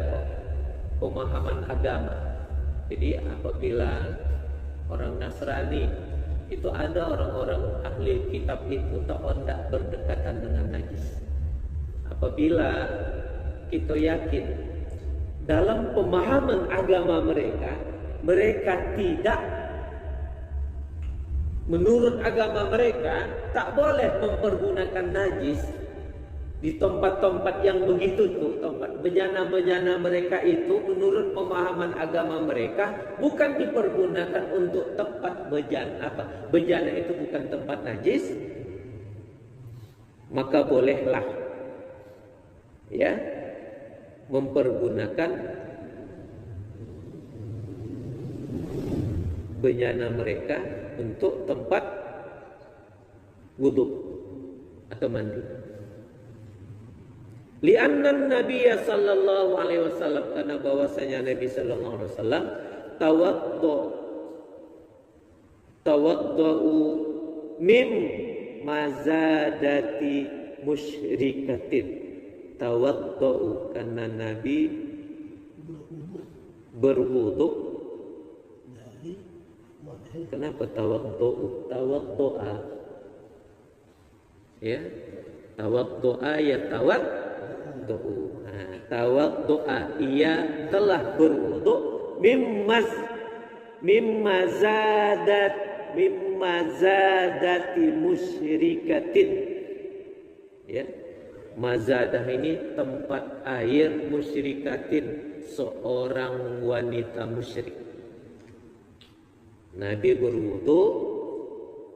pemahaman agama. Jadi apabila orang Nasrani itu ada orang-orang ahli kitab itu tidak berdekatan dengan najis. Apabila kita yakin dalam pemahaman agama mereka, mereka tidak, menurut agama mereka tak boleh mempergunakan najis di tempat-tempat yang begitu tuh, tempat bejana-bejana mereka itu menurut pemahaman agama mereka bukan dipergunakan untuk tempat bejana. Bejana itu bukan tempat najis, maka bolehlah ya mempergunakan bejana mereka untuk tempat wudhu atau mandi. Lianna Nabi sallallahu alaihi wasallam, karena bahwasanya Nabi sallallahu alaihi wasallam tawaddu mim mazadati musyrikatin. Tawaddu karena Nabi berwudu. Kenapa tawaddu? Tawaddu'a ya, tawaddu'a ya tawaddu'a. Tawaddu'a ia telah berwudu mimma zadati musyrikatin ya. Mazadah ini tempat air musyrikatin, seorang wanita musyrik. Nabi berwudu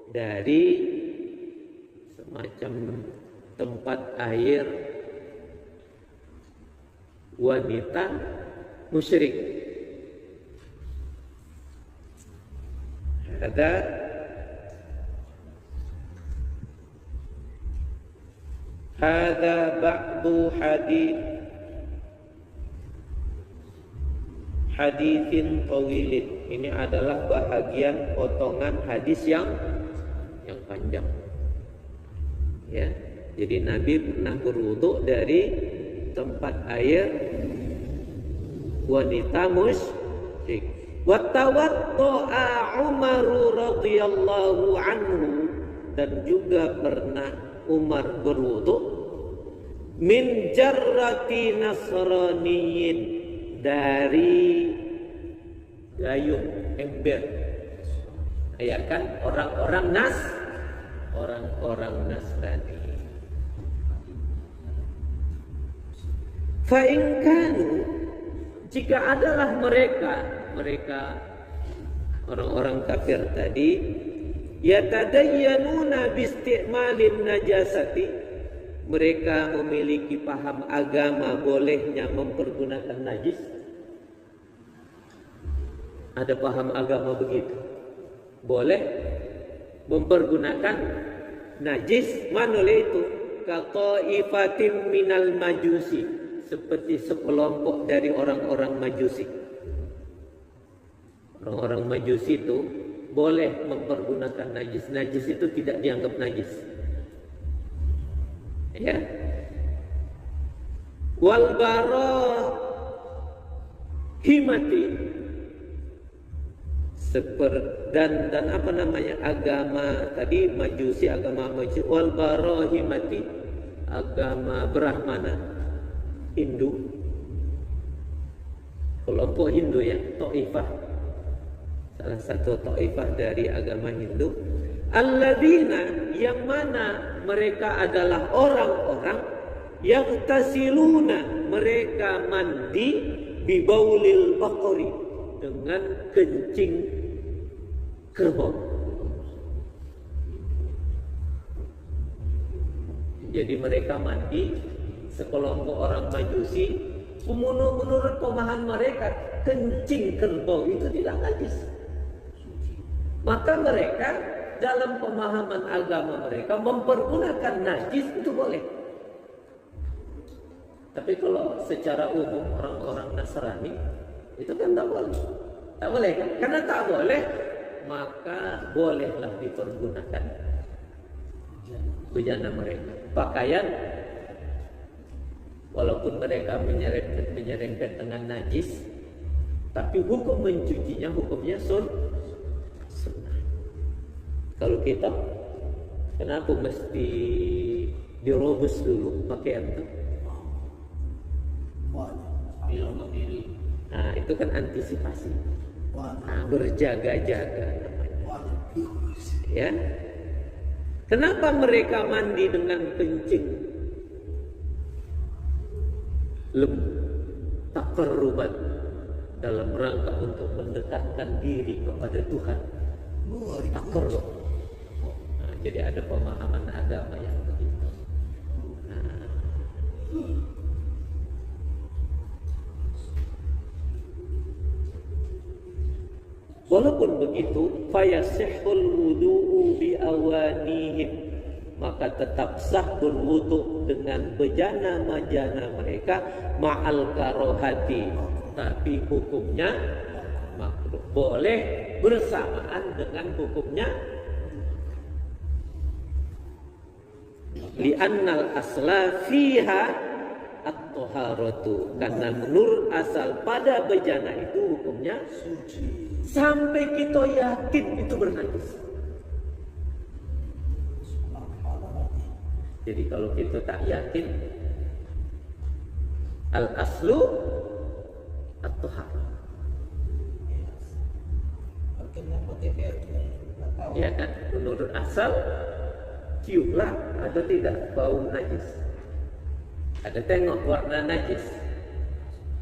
dari semacam tempat air wanita musyrik. Hadza ba'du haditsin tawilin. Ini adalah bahagian potongan hadis yang panjang. Ya, jadi Nabi pernah berwudu dari tempat air wanita musyrik. Wa tawaddaa Umar radhiyallahu anhu, dan juga pernah Umar berwudu min jarrati nasraniyin, dari gayung ember. Ya kan, orang-orang Nasrani. Fa in kanu, jika adalah mereka orang-orang kafir tadi, yatadayyanuna biisti'malin najasati, mereka memiliki paham agama bolehnya mempergunakan najis. Ada paham agama begitu, boleh mempergunakan najis. Manole itu kaqaifatin minal majusi, seperti sekelompok dari orang-orang majusi. Orang-orang majusi itu boleh mempergunakan najis. Najis itu tidak dianggap najis. Ya. Wal barahimati, dan apa namanya, agama tadi majusi, agama majusi. Wal barahimati, agama Brahmana, Hindu, kelompok Hindu ya, Taifah, salah satu Taifah dari agama Hindu. Alladzina, yang mana mereka adalah orang-orang yang tasiluna, mereka mandi bibaulil baqari, dengan kencing kerbau. Jadi mereka mandi, sekelompok orang majusi, menurut pemahaman mereka kencing kerbau itu tidak najis. Maka mereka dalam pemahaman agama mereka mempergunakan najis itu boleh. Tapi kalau secara umum orang-orang Nasrani itu kan tak boleh. Tak boleh kan? Karena tak boleh, maka bolehlah dipergunakan bejana mereka. Pakaian, walaupun mereka menyerempet dengan najis, tapi hukum mencucinya hukumnya sunnah. Kalau kita, kenapa mesti dirobes dulu pakaian itu? Nah, itu kan antisipasi. Nah, berjaga-jaga namanya. Ya. Kenapa mereka mandi dengan kencing? Taqarruban, dalam rangka untuk mendekatkan diri kepada Tuhan. Taqarrub. Nah, jadi ada pemahaman agama yang begitu. Nah. Walaupun begitu, fayasihul wudu'u bi awanihim, maka tetap sah berwudu dengan bejana-majana mereka ma'al karohati, tapi hukumnya makruh. Boleh bersamaan dengan hukumnya. Li'annal asla fiha at-taharatu, karena menurut asal pada bejana itu hukumnya suci. Sampai kita yakin itu bernajis. Jadi kalau kita tak yakin, al-aslu at-taharah. Ya kan? Menurut asal, ciumlah atau tidak bau najis. Ada tengok warna najis,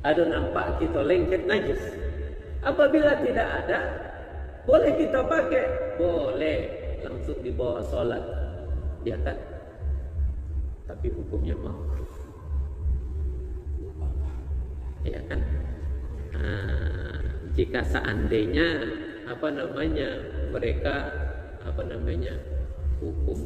ada nampak kita lengket najis. Apabila tidak ada, boleh kita pakai, boleh langsung dibawa sholat, ya kan? Tapi hukumnya makruh, ya kan? Nah, jika seandainya mereka hukum